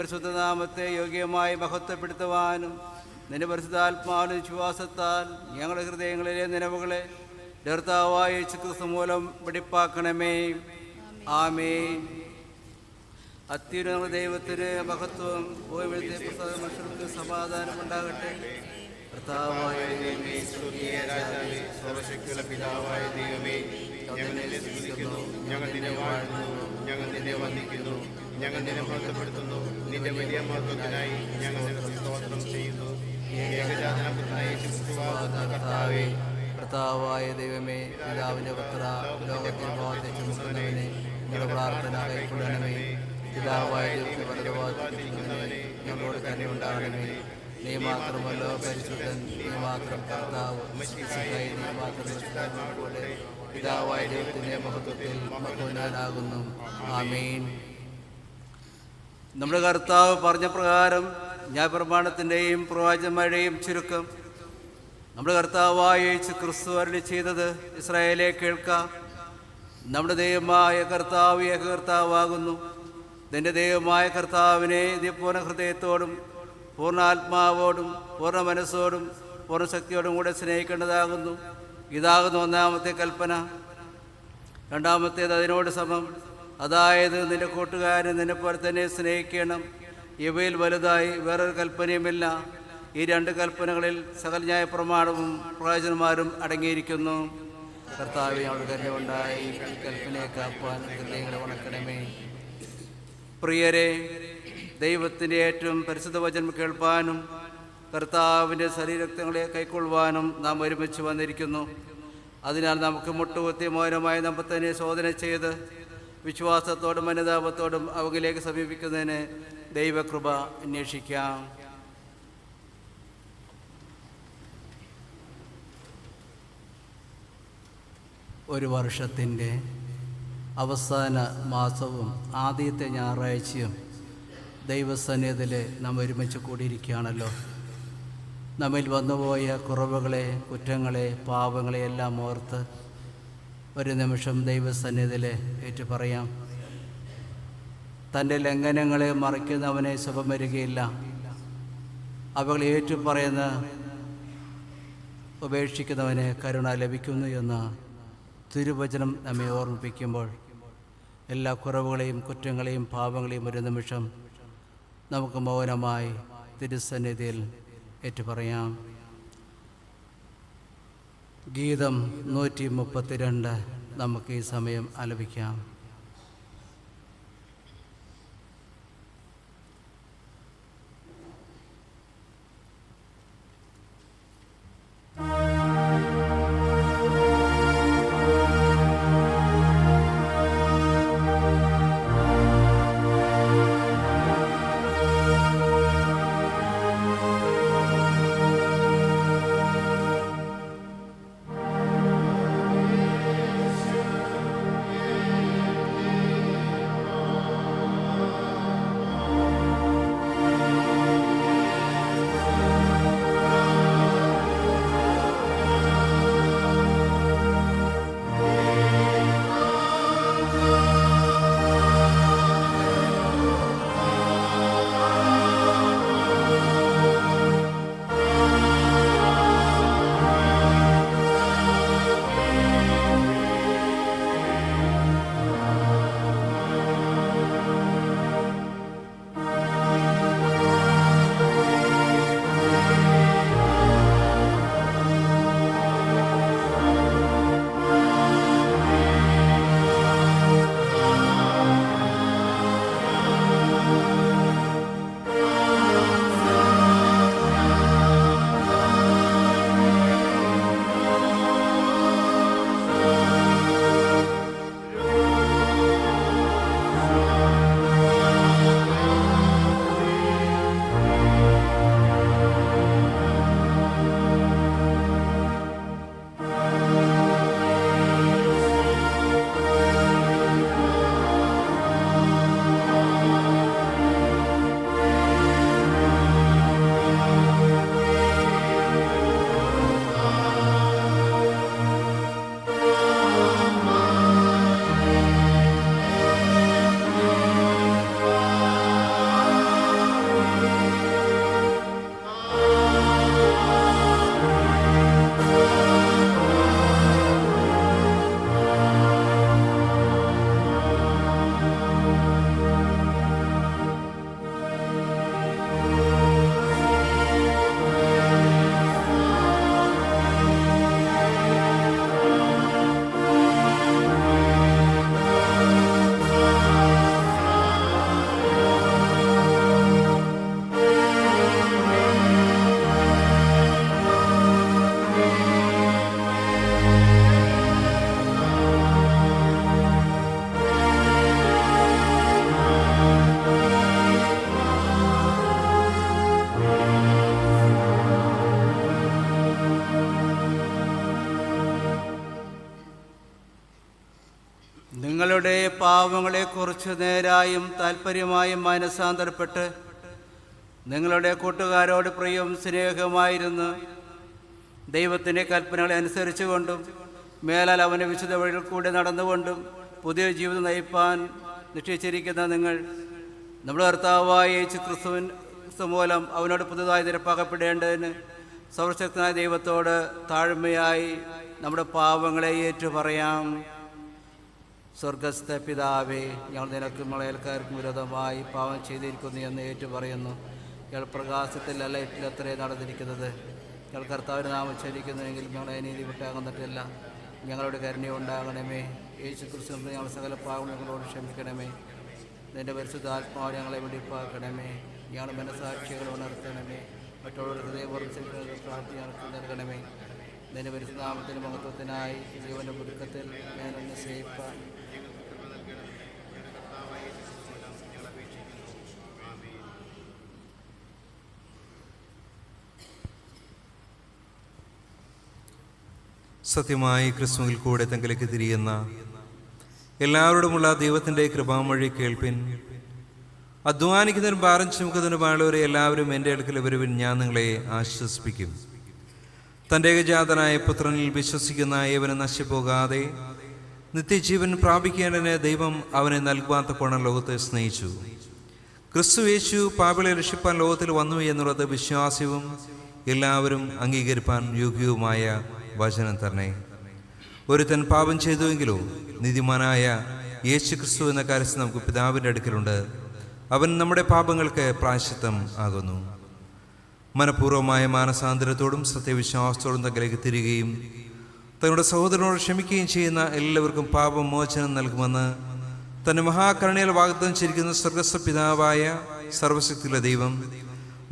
പരിശുദ്ധനാമത്തെ യോഗ്യമായി മഹത്വപ്പെടുത്തുവാനും നിന്റെ പരിശുദ്ധാത്മാവിന്റെ വിശ്വാസത്താൽ ഞങ്ങളുടെ ഹൃദയങ്ങളിലെ നിലവുകളെ കർത്താവായ യേശുക്രിസ്തു മൂലം വെടിപ്പാക്കണമേ. ആമേൻ. അത്യുന്നത ദൈവത്തിന് മഹത്വം. മനുഷ്യർക്ക് സമാധാനം ഉണ്ടാകട്ടെ. കർത്താവായ ദൈവമേ, സ്വർഗ്ഗീയ രാജാവേ, സർവ്വശക്തിയുള്ള പിതാവായ ദൈവമേ, ഞങ്ങൾ നിന്നെ സ്തുതിക്കുന്നു, ഞങ്ങൾ നിന്നെ വാഴ്ത്തുന്നു, ഞങ്ങൾ നിന്നെ വന്ദിക്കുന്നു, ഞങ്ങൾ നിന്നെ മഹത്വപ്പെടുത്തുന്നു. നിന്റെ വലിയ മഹത്വത്തിനായി ഞങ്ങൾ നിനക്ക് സ്തോത്രം ചെയ്യുന്നു. ഏകജാതനായ യേശുക്രിസ്തുവാകുന്ന കർത്താവേ, കർത്താവായ ദൈവമേ, പിതാവിന്റെ പുത്ര, ലോകത്തിന് പാപത്തെ ചുമക്കുന്നവനെ, ഞങ്ങളുടെ പ്രാർത്ഥന കൈക്കൊള്ളണമേ. പിതാവായ ദൈവത്തെ വലതുഭാഗത്തിരിക്കുന്നവനെ, ഞങ്ങളോട് തന്നെ ഉണ്ടാകണമേ. നീ മാത്രമല്ലോ പരിശുദ്ധൻ, നീ മാത്രം കർത്താവ്, നീ മാത്രം പോലെ പിതാവായ ദൈവത്തിന്റെ മഹത്വത്തിൽ മഹോന്നതനാകുന്നു. ആമേൻ. നമ്മുടെ കർത്താവ് പറഞ്ഞ പ്രകാരം ന്യായപ്രമാണത്തിൻ്റെയും പ്രവാചകന്മാരുടെയും ചുരുക്കം നമ്മുടെ കർത്താവായ യേശുക്രിസ്തു അരുളി ചെയ്തത് ഇസ്രായേലെ കേൾക്കാം. നമ്മുടെ ദൈവമായ കർത്താവ് ഏകകർത്താവാകുന്നു. നിന്റെ ദൈവമായ കർത്താവിനെ നീ പൂർണ്ണ ഹൃദയത്തോടും പൂർണ്ണ ആത്മാവോടും പൂർണ്ണ മനസ്സോടും പൂർണ്ണ ശക്തിയോടും കൂടെ സ്നേഹിക്കേണ്ടതാകുന്നു. ഇതാകുന്നു ഒന്നാമത്തെ കൽപ്പന. രണ്ടാമത്തേത് അതിനോട് സമം, അതായത് നിന്റെ കൂട്ടുകാരൻ നിന്നെപ്പോലെ തന്നെ സ്നേഹിക്കണം. ഇവയിൽ വലുതായി വേറൊരു കൽപ്പനയുമില്ല. ഈ രണ്ട് കൽപ്പനകളിൽ സകല ന്യായ പ്രമാണവും പ്രവാചകന്മാരും അടങ്ങിയിരിക്കുന്നു. കർത്താവേ, അവിടെ തന്നെ ഉണ്ടായി ഈ കൽപ്പനയെ കാപ്പാൻ ഹൃദയങ്ങളെ ഉണക്കണമേ. പ്രിയരെ, ദൈവത്തിൻ്റെ ഏറ്റവും പരിശുദ്ധ വചനം കേൾപ്പാനും കർത്താവിൻ്റെ ശരീരരക്തങ്ങളെ കൈക്കൊള്ളുവാനും നാം ഒരുമിച്ച് വന്നിരിക്കുന്നു. അതിനാൽ നമുക്ക് മുട്ടുകുത്തി മൗനമായി നമ്മെ തന്നെ ശോധന ചെയ്ത് വിശ്വാസത്തോടും അനുതാപത്തോടും അവങ്കിലേക്ക് സമീപിക്കുന്നതിന് ദൈവകൃപ അന്വേഷിക്കാം. ഒരു വർഷത്തിൻ്റെ അവസാന മാസവും ആദ്യത്തെ ഞായറാഴ്ചയും ദൈവസന്നിധിയിൽ നാം ഒരുമിച്ച് കൂടിയിരിക്കുകയാണല്ലോ. നമ്മിൽ വന്നുപോയ കുറവുകളെ, കുറ്റങ്ങളെ, പാപങ്ങളെ എല്ലാം ഓർത്ത് ഒരു നിമിഷം ദൈവസന്നിധിയിൽ ഏറ്റുപറയാം. തൻ്റെ ലംഘനങ്ങളെ മറയ്ക്കുന്നവനെ ശുഭം വരികയില്ല. അവകൾ ഏറ്റുപറയുന്ന ഉപേക്ഷിക്കുന്നവന് കരുണ ലഭിക്കുന്നു എന്ന് തിരുവചനം നമ്മെ ഓർമ്മിപ്പിക്കുമ്പോൾ എല്ലാ കുറവുകളെയും, കുറ്റങ്ങളെയും, പാപങ്ങളെയും ഒരു നിമിഷം നമുക്ക് മൗനമായി തിരുസന്നിധിയിൽ ഏറ്റുപറയാം. ഗീതം 132 നമുക്ക് ഈ സമയം ആലപിക്കാം. നിങ്ങളുടെ പാവങ്ങളെക്കുറിച്ച് നേരായും താൽപ്പര്യമായും മനസ്സാന്തരപ്പെട്ട് നിങ്ങളുടെ കൂട്ടുകാരോട് പ്രിയവും സ്നേഹമായിരുന്നു ദൈവത്തിൻ്റെ കൽപ്പനകളെ അനുസരിച്ചുകൊണ്ടും മേലാൽ അവൻ്റെ വിശുദ്ധ വഴിയിൽ കൂടെ നടന്നുകൊണ്ടും പുതിയ ജീവിതം നയിപ്പാൻ നിശ്ചയിച്ചിരിക്കുന്ന നിങ്ങൾ നമ്മുടെ കർത്താവായ യേശു ക്രിസ്തു മൂലം അവനോട് പുതുതായി നിരപ്പാക്കപ്പെടേണ്ടതിന് സർവശക്തനായ ദൈവത്തോട് താഴ്മയായി നമ്മുടെ പാവങ്ങളെ ഏറ്റുപറയാം. സ്വർഗസ്ഥ പിതാവേ, ഞങ്ങൾ നിനക്കും മലയൽക്കാർക്കും വിരോധമായി പാവം ചെയ്തിരിക്കുന്നു എന്ന് ഏറ്റുപറയുന്നു. ഞങ്ങൾ പ്രകാശത്തിലല്ല ഇട്ടിലത്രേ നടന്നിരിക്കുന്നത്. ഞങ്ങൾ കർത്താവിൻ്റെ നാമം ഉച്ചരിക്കുന്നുവെങ്കിൽ ഞങ്ങളെ നീതി വിട്ടാകുന്നിട്ടില്ല. ഞങ്ങളുടെ കരുണ ഉണ്ടാകണമേ. യേശു ക്രിസ്തു ഞങ്ങൾ സകല പാവങ്ങൾ ഞങ്ങളോട് ക്ഷമിക്കണമേ. നിൻ്റെ പരിശുദ്ധാത്മാവ് ഞങ്ങളെ വെടിപ്പാക്കണമേ. ഞങ്ങൾ മനസ്സാക്ഷികൾ ഉണർത്തണമേ. മറ്റുള്ളവർക്ക് ഹൃദയപൂർവ്വം പ്രാർത്ഥന ഞങ്ങൾക്ക് നൽകണമേ. നിൻ്റെ പരിശുദ്ധനാമത്തിൻ്റെ മഹത്വത്തിനായി ജീവൻ്റെ പുതുക്കത്തിൽ ഞാനൊന്ന് സേവിപ്പാൻ സത്യമായി ക്രിസ്തുവിൽ കൂടെ തങ്കിലേക്ക് തിരിയുന്ന എല്ലാവരോടുമുള്ള ദൈവത്തിൻ്റെ കൃപാമൊഴി കേൾപ്പിൻ. അധ്വാനിക്കുന്നതിനും ഭാരം ചുമക്കുന്നതിനുമായുള്ളവരെ എല്ലാവരും എൻ്റെ അടുക്കൽ വരുവിൻ, ഞാൻ നിങ്ങളെ ആശ്വസിപ്പിക്കും. തൻ്റെ ഏകജാതനായ പുത്രനിൽ വിശ്വസിക്കുന്ന ഏവനും നശിച്ചുപോകാതെ നിത്യജീവൻ പ്രാപിക്കേണ്ടതിന് ദൈവം അവനെ നൽകുവാത്ത കോണം ലോകത്തെ സ്നേഹിച്ചു. ക്രിസ്തു യേശു പാപികളെ രക്ഷിപ്പാൻ ലോകത്തിൽ വന്നു എന്നുള്ളത് വിശ്വാസ്യവും എല്ലാവരും അംഗീകരിപ്പാൻ യോഗ്യവുമായ വചനം തന്നെ. ഒരുത്തൻ പാപം ചെയ്തുവെങ്കിലോ നീതിമാനായ യേശു ക്രിസ്തു എന്ന കാര്യത്തിൽ നമുക്ക് പിതാവിൻ്റെ അടുക്കലുണ്ട്. അവൻ നമ്മുടെ പാപങ്ങൾക്ക് പ്രായശ്ചിത്തം ആകുന്നു. മനഃപൂർവ്വമായ മാനസാന്തരത്തോടും സത്യവിശ്വാസത്തോടും തങ്ങളിലേക്ക് തിരികെയും തങ്ങളുടെ സഹോദരനോട് ക്ഷമിക്കുകയും ചെയ്യുന്ന എല്ലാവർക്കും പാപമോചനം നൽകുമെന്ന് തൻ്റെ മഹാകരുണയിൽ വാഗ്ദത്തം ചെയ്തിരിക്കുന്ന സ്വർഗസ്ഥ പിതാവായ സർവശക്തിയുള്ള ദൈവം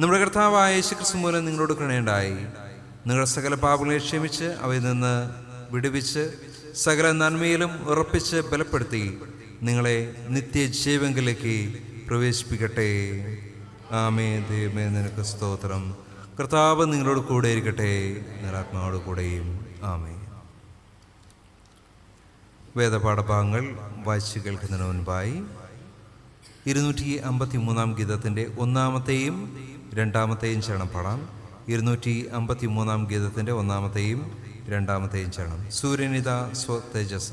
നമ്മുടെ കർത്താവായ യേശു ക്രിസ്തു മൂലം നിങ്ങളോട് കരുണയുണ്ടായി. നിങ്ങളുടെ സകല പാപങ്ങളെ ക്ഷമിച്ച് അവയിൽ നിന്ന് വിടുവിച്ച് സകല നന്മയിലും ഉറപ്പിച്ച് ബലപ്പെടുത്തി നിങ്ങളെ നിത്യജീവങ്കിലേക്ക് പ്രവേശിപ്പിക്കട്ടെ. ആമേ. ദൈവമേ, നിനക്ക് സ്തോത്രം. കർത്താവ് നിങ്ങളോട് കൂടെ ഇരിക്കട്ടെ, നിങ്ങളാത്മാവോട് കൂടെയും. ആമേ. വേദപാഠഭാഗങ്ങൾ വായിച്ചു കേൾക്കുന്നതിന് മുൻപായി 253 ഗീതത്തിൻ്റെ 1-ാമത്തെയും 2-ാമത്തെയും ചരണം പാടാം. 253 ഗീതത്തിൻ്റെ 1-ാമത്തെയും 2-ാമത്തെയും ചരണം. സൂര്യനിത സ്വതേജസ.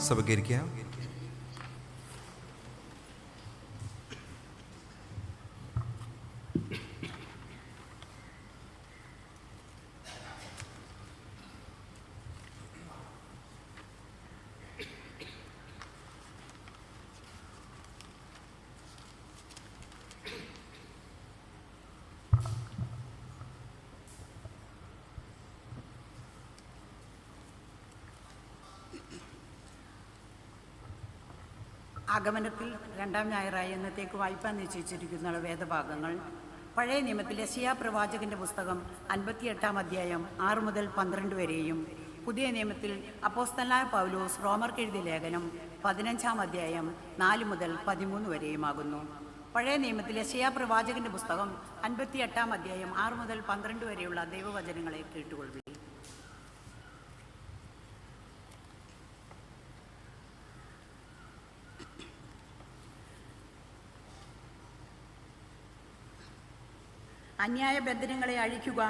സഭകരിക്കാം. ആഗമനത്തിൽ 2-ാം ഞായറായി എന്നത്തേക്ക് വായിപ്പാൻ നിശ്ചയിച്ചിരിക്കുന്ന വേദഭാഗങ്ങൾ പഴയ നിയമത്തിൽ യെശയ്യാ പ്രവാചകന്റെ പുസ്തകം 58-ാം അധ്യായം 6 മുതൽ 12 വരെയും പുതിയ നിയമത്തിൽ അപ്പോസ്തലനായ പൗലോസ് റോമർക്ക് എഴുതിയ ലേഖനം 15-ാം അധ്യായം 4 മുതൽ 13 വരെയുമാകുന്നു. പഴയ നിയമത്തിൽ യെശയ്യാ പ്രവാചകന്റെ പുസ്തകം 58-ാം അധ്യായം 6 മുതൽ 12 വരെയുള്ള ദൈവവചനങ്ങളെ കേട്ടുകൊള്ളുക. അന്യായ ബന്ധനങ്ങളെ അഴിക്കുക,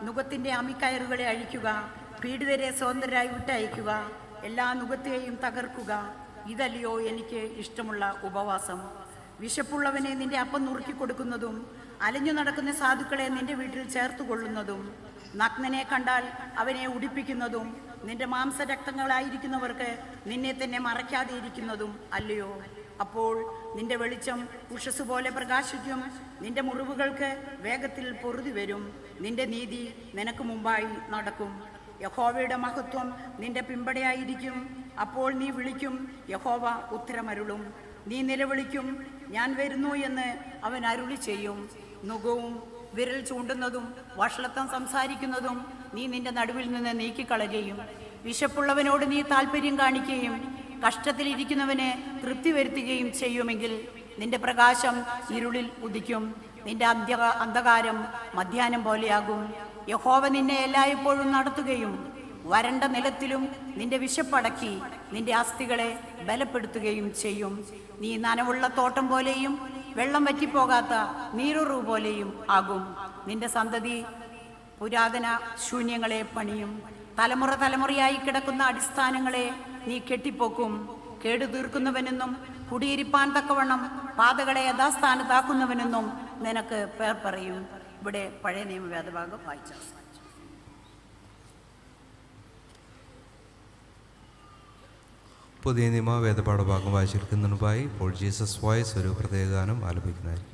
നുകത്തിൻ്റെ അമിക്കയറുകളെ അഴിക്കുക, പീഡിതരെ സ്വതന്ത്രരായി വിട്ടയക്കുക, എല്ലാ നുകത്തെയും തകർക്കുക. ഇതല്ലയോ എനിക്ക് ഇഷ്ടമുള്ള ഉപവാസം. വിശപ്പുള്ളവനെ നിന്റെ അപ്പം നുറുക്കി കൊടുക്കുന്നതും അലഞ്ഞു നടക്കുന്ന സാധുക്കളെ നിന്റെ വീട്ടിൽ ചേർത്തുകൊള്ളുന്നതും നഗ്നനെ കണ്ടാൽ അവനെ ഉടിപ്പിക്കുന്നതും നിന്റെ മാംസരക്തങ്ങളായിരിക്കുന്നവർക്ക് നിന്നെ തന്നെ മറയ്ക്കാതെ ഇരിക്കുന്നതും അല്ലയോ? അപ്പോൾ നിന്റെ വെളിച്ചം ഉഷസ് പോലെ പ്രകാശിക്കും, നിന്റെ മുറിവുകൾക്ക് വേഗത്തിൽ പൊറുതി വരും, നിന്റെ നീതി നിനക്ക് മുമ്പായി നടക്കും. യഹോവയുടെ മഹത്വം നിന്റെ പിമ്പടയായിരിക്കും. അപ്പോൾ നീ വിളിക്കും, യഹോവ ഉത്തരമരുളും. നീ നിലവിളിക്കും, ഞാൻ വരുന്നു എന്ന് അവൻ അരുളി ചെയ്യും. നുകവും വിരൽ ചൂണ്ടുന്നതും വഷളത്വം സംസാരിക്കുന്നതും നീ നിന്റെ നടുവിൽ നിന്ന് നീക്കിക്കളയുകയും വിശപ്പുള്ളവനോട് നീ താല്പര്യം കാണിക്കുകയും കഷ്ടത്തിലിരിക്കുന്നവന് തൃപ്തി വരുത്തുകയും ചെയ്യുമെങ്കിൽ നിന്റെ പ്രകാശം ഇരുളിൽ ഉദിക്കും, നിന്റെ അന്ധകാരം മധ്യാഹ്നം പോലെയാകും. യഹോവ നിന്നെ എല്ലായ്പ്പോഴും നടത്തുകയും വരണ്ട നിലത്തിലും നിന്റെ വിശപ്പടക്കി നിന്റെ അസ്ഥികളെ ബലപ്പെടുത്തുകയും ചെയ്യും. നീ നനവുള്ള തോട്ടം പോലെയും വെള്ളം വറ്റിപ്പോകാത്ത നീരുറു പോലെയും ആകും. നിന്റെ സന്തതി പുരാതന ശൂന്യങ്ങളെ പണിയും, തലമുറ തലമുറയായി കിടക്കുന്ന അടിസ്ഥാനങ്ങളെ നീ കെട്ടിപ്പോക്കും. കേടുതീർക്കുന്നവനെന്നും കുടിയിരിപ്പാൻ തക്കവണ്ണം പാതകളെ യഥാസ്ഥാനത്താക്കുന്നവനെന്നും നിനക്ക് പേർ പറയും. ഇവിടെ പഴയ നിയമ വേദഭാഗം വായിച്ചു. പുതിയ നിയമ വേദപാഠഭാഗം വായിച്ചെടുക്കുന്നതിന് മുമ്പായി ഇപ്പോൾ ജീസസ് വോയിസ് ഒരു പ്രത്യേക ഗാനം ആലപിക്കുന്നതായിരിക്കും.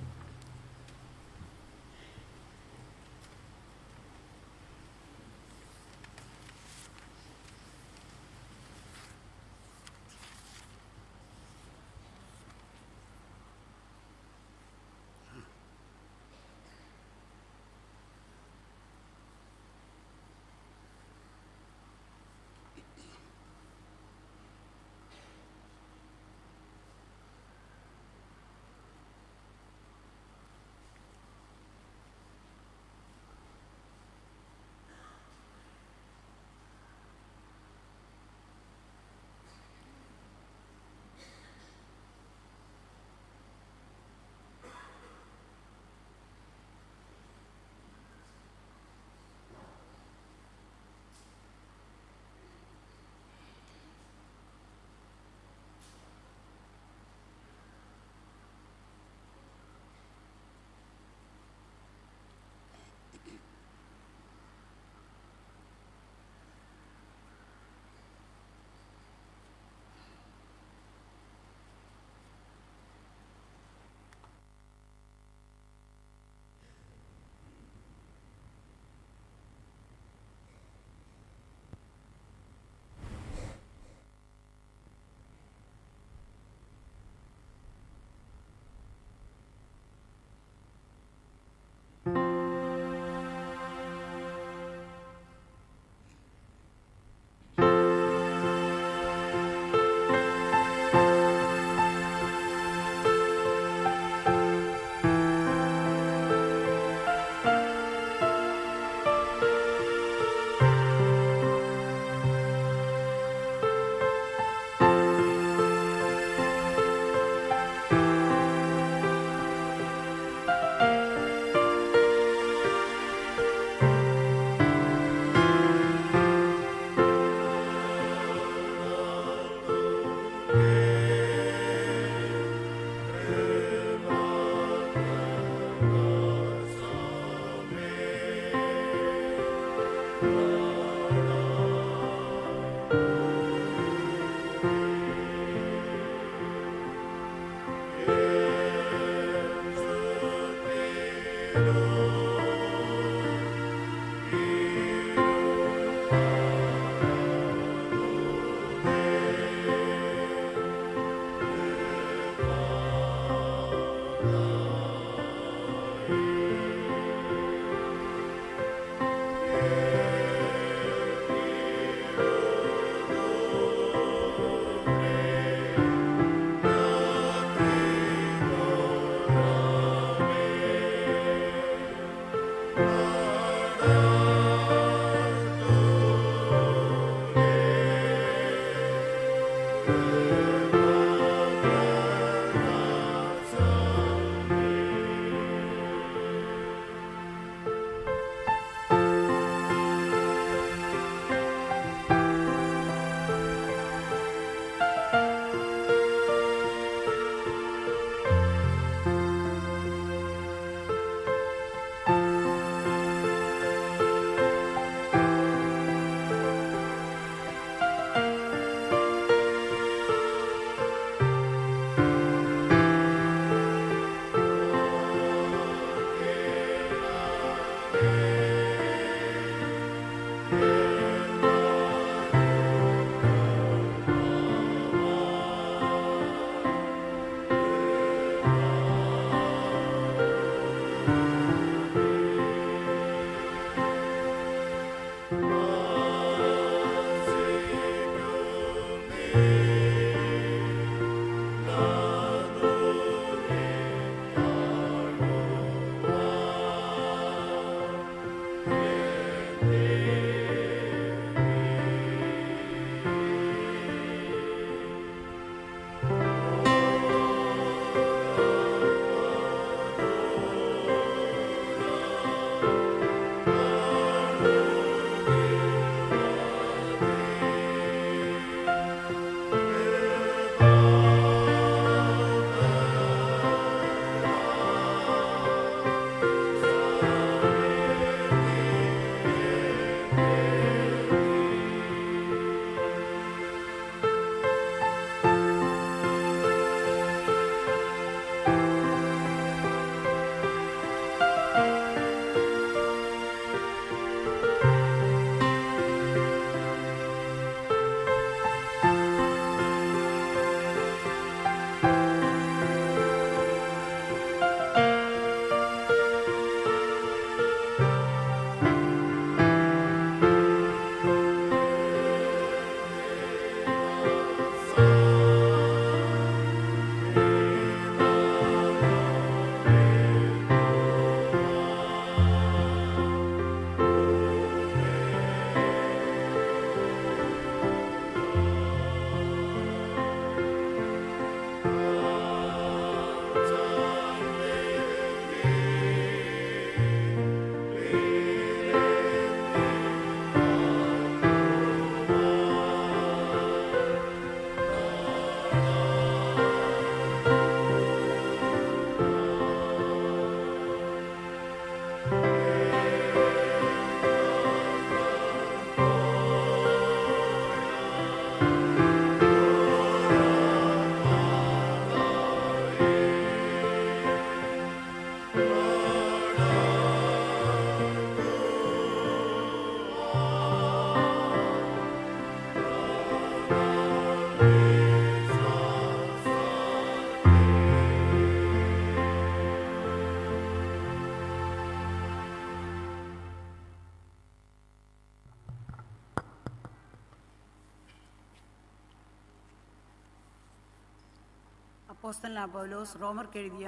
അപ്പോസ്തലനായ പൗലോസ് റോമർക്ക് എഴുതിയ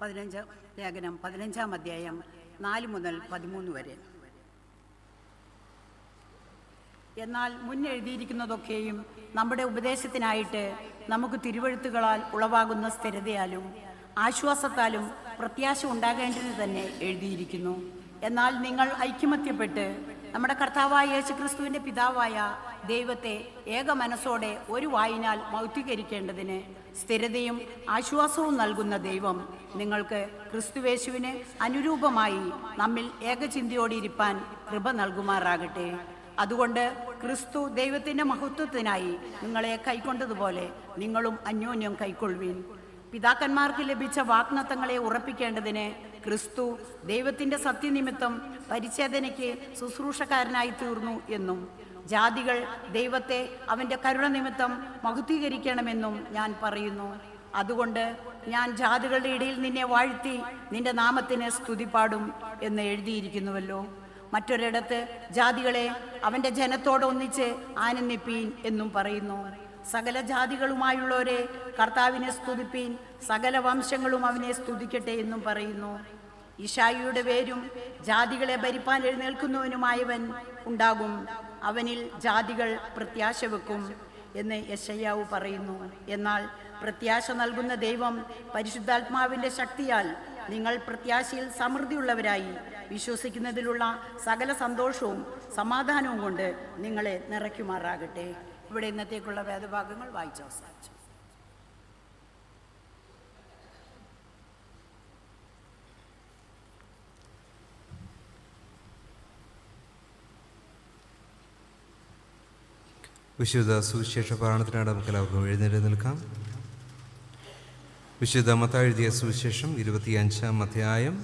15-ാം അധ്യായം 4 മുതൽ 13 വരെ. എന്നാൽ മുന്നെഴുതിയിരിക്കുന്നതൊക്കെയും നമ്മുടെ ഉപദേശത്തിനായിട്ട് നമുക്ക് തിരുവെഴുത്തുകളാൽ ഉളവാകുന്ന സ്ഥിരതയാലും ആശ്വാസത്താലും പ്രത്യാശ ഉണ്ടാകേണ്ടതിന് തന്നെ എഴുതിയിരിക്കുന്നു. എന്നാൽ നിങ്ങൾ ഐക്യമത്യപ്പെട്ട് നമ്മുടെ കർത്താവായ യേശുക്രിസ്തുവിൻ്റെ പിതാവായ ദൈവത്തെ ഏക മനസ്സോടെ ഒരു വായിനാൽ മൗത്വീകരിക്കേണ്ടതിന് സ്ഥിരതയും ആശ്വാസവും നൽകുന്ന ദൈവം നിങ്ങൾക്ക് ക്രിസ്തുവേശുവിന് അനുരൂപമായി നമ്മിൽ ഏകചിന്തയോടിരിപ്പാൻ കൃപ നൽകുമാറാകട്ടെ. അതുകൊണ്ട് ക്രിസ്തു ദൈവത്തിൻ്റെ മഹത്വത്തിനായി നിങ്ങളെ കൈക്കൊണ്ടതുപോലെ നിങ്ങളും അന്യോന്യം കൈക്കൊള്ളുവിൻ. പിതാക്കന്മാർക്ക് ലഭിച്ച വാഗ്ദത്തങ്ങളെ ഉറപ്പിക്കേണ്ടതിന് ക്രിസ്തു ദൈവത്തിൻ്റെ സത്യനിമിത്തം പരിച്ഛേദനയ്ക്ക് ശുശ്രൂഷക്കാരനായി തീർന്നു എന്നും ജാതികൾ ദൈവത്തെ അവൻ്റെ കരുണ നിമിത്തം മഹത്വീകരിക്കണമെന്നും ഞാൻ പറയുന്നു. അതുകൊണ്ട് ഞാൻ ജാതികളുടെ ഇടയിൽ നിന്നെ വാഴ്ത്തി നിന്റെ നാമത്തിന് സ്തുതിപാടും എന്ന് എഴുതിയിരിക്കുന്നുവല്ലോ. മറ്റൊരിടത്ത് ജാതികളെ അവൻ്റെ ജനത്തോടൊന്നിച്ച് ആനന്ദിപ്പീൻ എന്നും പറയുന്നു. സകല ജാതികളുമായുള്ളവരെ കർത്താവിനെ സ്തുതിപ്പീൻ, സകല വംശങ്ങളും അവനെ സ്തുതിക്കട്ടെ എന്നും പറയുന്നു. ഇശായിയുടെ വേരും ജാതികളെ ഭരിപ്പാൻ എഴുന്നേൽക്കുന്നവനുമായവൻ ഉണ്ടാകും, അവനിൽ ജാതികൾ പ്രത്യാശ വെക്കും എന്ന് യെശയ്യാവ് പറയുന്നു. എന്നാൽ പ്രത്യാശ നൽകുന്ന ദൈവം പരിശുദ്ധാത്മാവിൻ്റെ ശക്തിയാൽ നിങ്ങൾ പ്രത്യാശയിൽ സമൃദ്ധിയുള്ളവരായി വിശ്വസിക്കുന്നതിലുള്ള സകല സന്തോഷവും സമാധാനവും കൊണ്ട് നിങ്ങളെ നിറയ്ക്കുമാറാകട്ടെ. ഇവിടെ ഇന്നത്തേക്കുള്ള വേദഭാഗങ്ങൾ വായിച്ചു അവസാനിച്ചു. വിശുദ്ധ സുവിശേഷ പാരായണത്തിനാണ് നമുക്ക് എല്ലാവർക്കും എഴുന്നേറ്റ് നിൽക്കാം. വിശുദ്ധ മത്തായി എഴുതിയ സുവിശേഷം 25-ാം അധ്യായം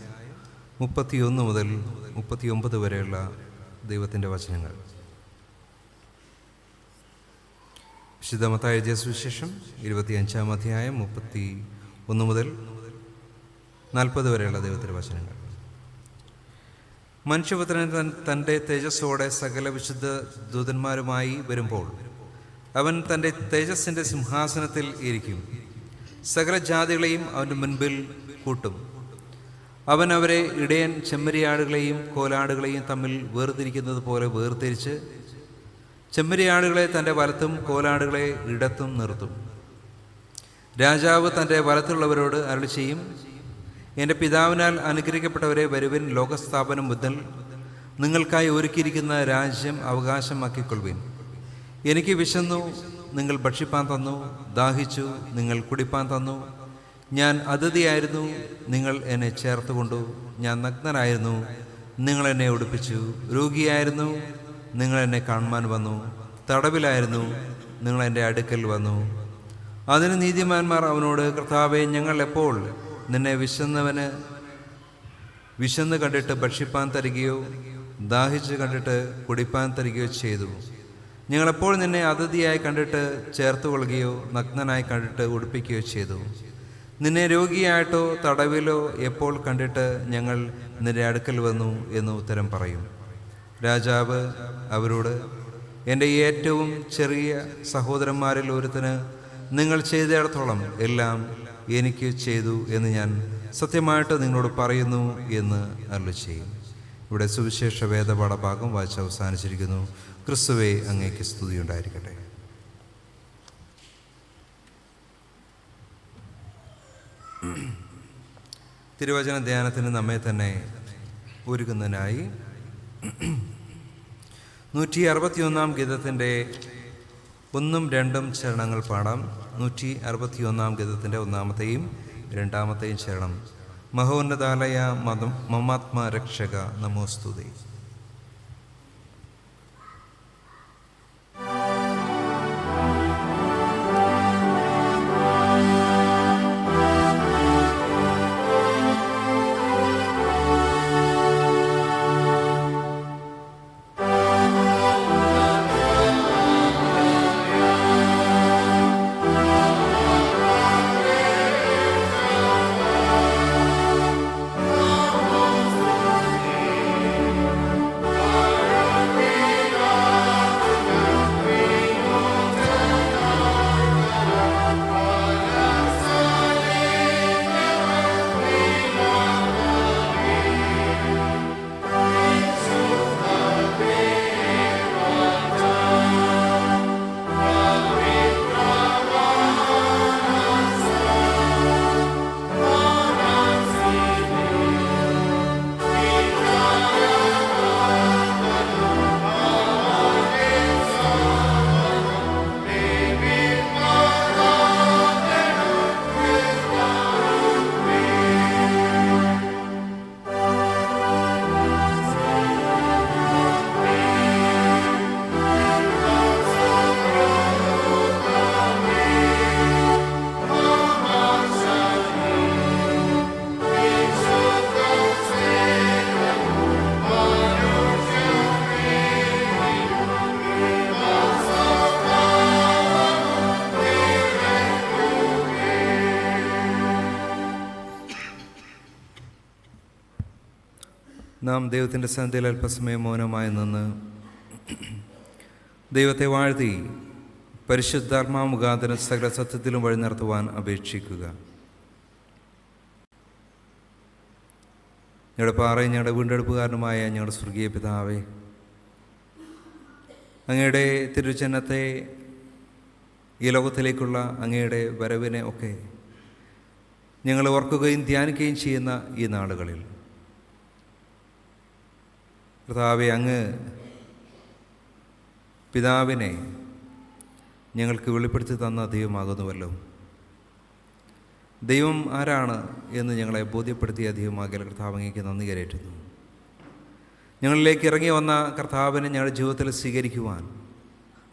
31 മുതൽ 39 വരെയുള്ള ദൈവത്തിൻ്റെ വചനങ്ങൾ. വിശുദ്ധ മത്തായി എഴുതിയ സുവിശേഷം 25-ാം അധ്യായം 31 മുതൽ 40 വരെയുള്ള ദൈവത്തിൻ്റെ വചനങ്ങൾ. മനുഷ്യപുത്രൻ തൻ്റെ തേജസ്സോടെ സകല വിശുദ്ധ ദൂതന്മാരുമായി വരുമ്പോൾ അവൻ തൻ്റെ തേജസ്സിൻ്റെ സിംഹാസനത്തിൽ ഇരിക്കും. സകല ജാതികളെയും അവൻ്റെ മുൻപിൽ കൂട്ടും. അവൻ അവരെ ഇടയൻ ചെമ്മരിയാടുകളെയും കോലാടുകളെയും തമ്മിൽ വേർതിരിക്കുന്നത് പോലെ വേർതിരിച്ച് ചെമ്മരിയാടുകളെ തൻ്റെ വലത്തും കോലാടുകളെ ഇടത്തും നിർത്തും. രാജാവ് തൻ്റെ വലത്തുള്ളവരോട് അരുളി ചെയ്യും, എൻ്റെ പിതാവിനാൽ അനുഗ്രഹിക്കപ്പെട്ടവരെ വരുവിൻ, ലോകസ്ഥാപനം മുതൽ നിങ്ങൾക്കായി ഒരുക്കിയിരിക്കുന്ന രാജ്യം അവകാശമാക്കിക്കൊള്ളുവിൻ. എനിക്ക് വിശന്നു, നിങ്ങൾ ഭക്ഷിപ്പാൻ തന്നു, ദാഹിച്ചു, നിങ്ങൾ കുടിപ്പാൻ തന്നു. ഞാൻ അതിഥിയായിരുന്നു, നിങ്ങൾ എന്നെ ചേർത്തുകൊണ്ടു. ഞാൻ നഗ്നനായിരുന്നു, നിങ്ങൾ എന്നെ ഉടുപ്പിച്ചു. രോഗിയായിരുന്നു, നിങ്ങൾ എന്നെ കാണുവാൻ വന്നു. തടവിലായിരുന്നു, നിങ്ങൾ എൻ്റെ അടുക്കൽ വന്നു. അതിന് നീതിമാന്മാർ അവനോട്, കർത്താവേ, ഞങ്ങൾ എപ്പോൾ നിന്നെ വിശന്ന് കണ്ടിട്ട് ഭക്ഷിപ്പാൻ തരികയോ ദാഹിച്ച് കണ്ടിട്ട് കുടിപ്പാൻ തരികയോ ചെയ്തു? ഞങ്ങളെപ്പോൾ നിന്നെ അതിഥിയായി കണ്ടിട്ട് ചേർത്തുകൊള്ളുകയോ നഗ്നനായി കണ്ടിട്ട് ഉടുപ്പിക്കുകയോ ചെയ്തു? നിന്നെ രോഗിയായിട്ടോ തടവിലോ എപ്പോൾ കണ്ടിട്ട് ഞങ്ങൾ നിന്റെ അടുക്കൽ വന്നു എന്ന് ഉത്തരം പറയും. രാജാവ് അവരോട്, എൻ്റെ ഏറ്റവും ചെറിയ സഹോദരന്മാരിൽ ഒരുത്തന് നിങ്ങൾ ചെയ്തിടത്തോളം എല്ലാം എനിക്ക് ചെയ്തു എന്ന് ഞാൻ സത്യമായിട്ട് നിങ്ങളോട് പറയുന്നു എന്ന് അരുളി ചെയ്യും. ഇവിടെ സുവിശേഷ വേദപാഠഭാഗം വായിച്ച് അവസാനിച്ചിരിക്കുന്നു. ക്രിസ്തുവേ, അങ്ങേക്ക് സ്തുതിയുണ്ടായിരിക്കട്ടെ. തിരുവചന ധ്യാനത്തിന് നമ്മെ തന്നെ ഒരുക്കുന്നതിനായി 161-ാം ഗീതത്തിൻ്റെ 1ഉം 2ഉം ചരണങ്ങൾ പാടാം. 161-ാം ഗീതത്തിൻ്റെ 1-ാമത്തെയും 2-ാമത്തെയും ചരണം. മഹോന്നതാലയ മമാത്മ രക്ഷക നമോസ്തുതേ. നാം ദൈവത്തിൻ്റെ സന്ധ്യയിൽ അല്പസമയം മൗനമായി നിന്ന് ദൈവത്തെ വാഴ്ത്തി പരിശുദ്ധാത്മാ മുഖാന്തരം സകല സത്യത്തിലും വഴി നടത്തുവാൻ അപേക്ഷിക്കുക. ഞങ്ങളുടെ പാറയും ഞങ്ങളുടെ വീണ്ടെടുപ്പുകാരനുമായ ഞങ്ങളുടെ സ്വർഗീയ പിതാവേ, അങ്ങയുടെ തിരുജനത്തെ ഈ ലോകത്തിലേക്കുള്ള അങ്ങയുടെ വരവിനെ ഒക്കെ ഞങ്ങൾ ഓർക്കുകയും ധ്യാനിക്കുകയും ചെയ്യുന്ന ഈ നാളുകളിൽ കർത്താവേ, അങ്ങ് പിതാവിനെ ഞങ്ങൾക്ക് വെളിപ്പെടുത്തി തന്ന ദൈവമാകുന്നുവല്ലോ. ദൈവം ആരാണ് എന്ന് ഞങ്ങളെ ബോധ്യപ്പെടുത്തിയ ദൈവമാകിയ കർത്താവ് അങ്ങേക്ക് നന്ദി കരേറ്റുന്നു. ഞങ്ങളിലേക്ക് ഇറങ്ങി വന്ന കർത്താവിനെ ഞങ്ങളുടെ ജീവിതത്തിൽ സ്വീകരിക്കുവാൻ,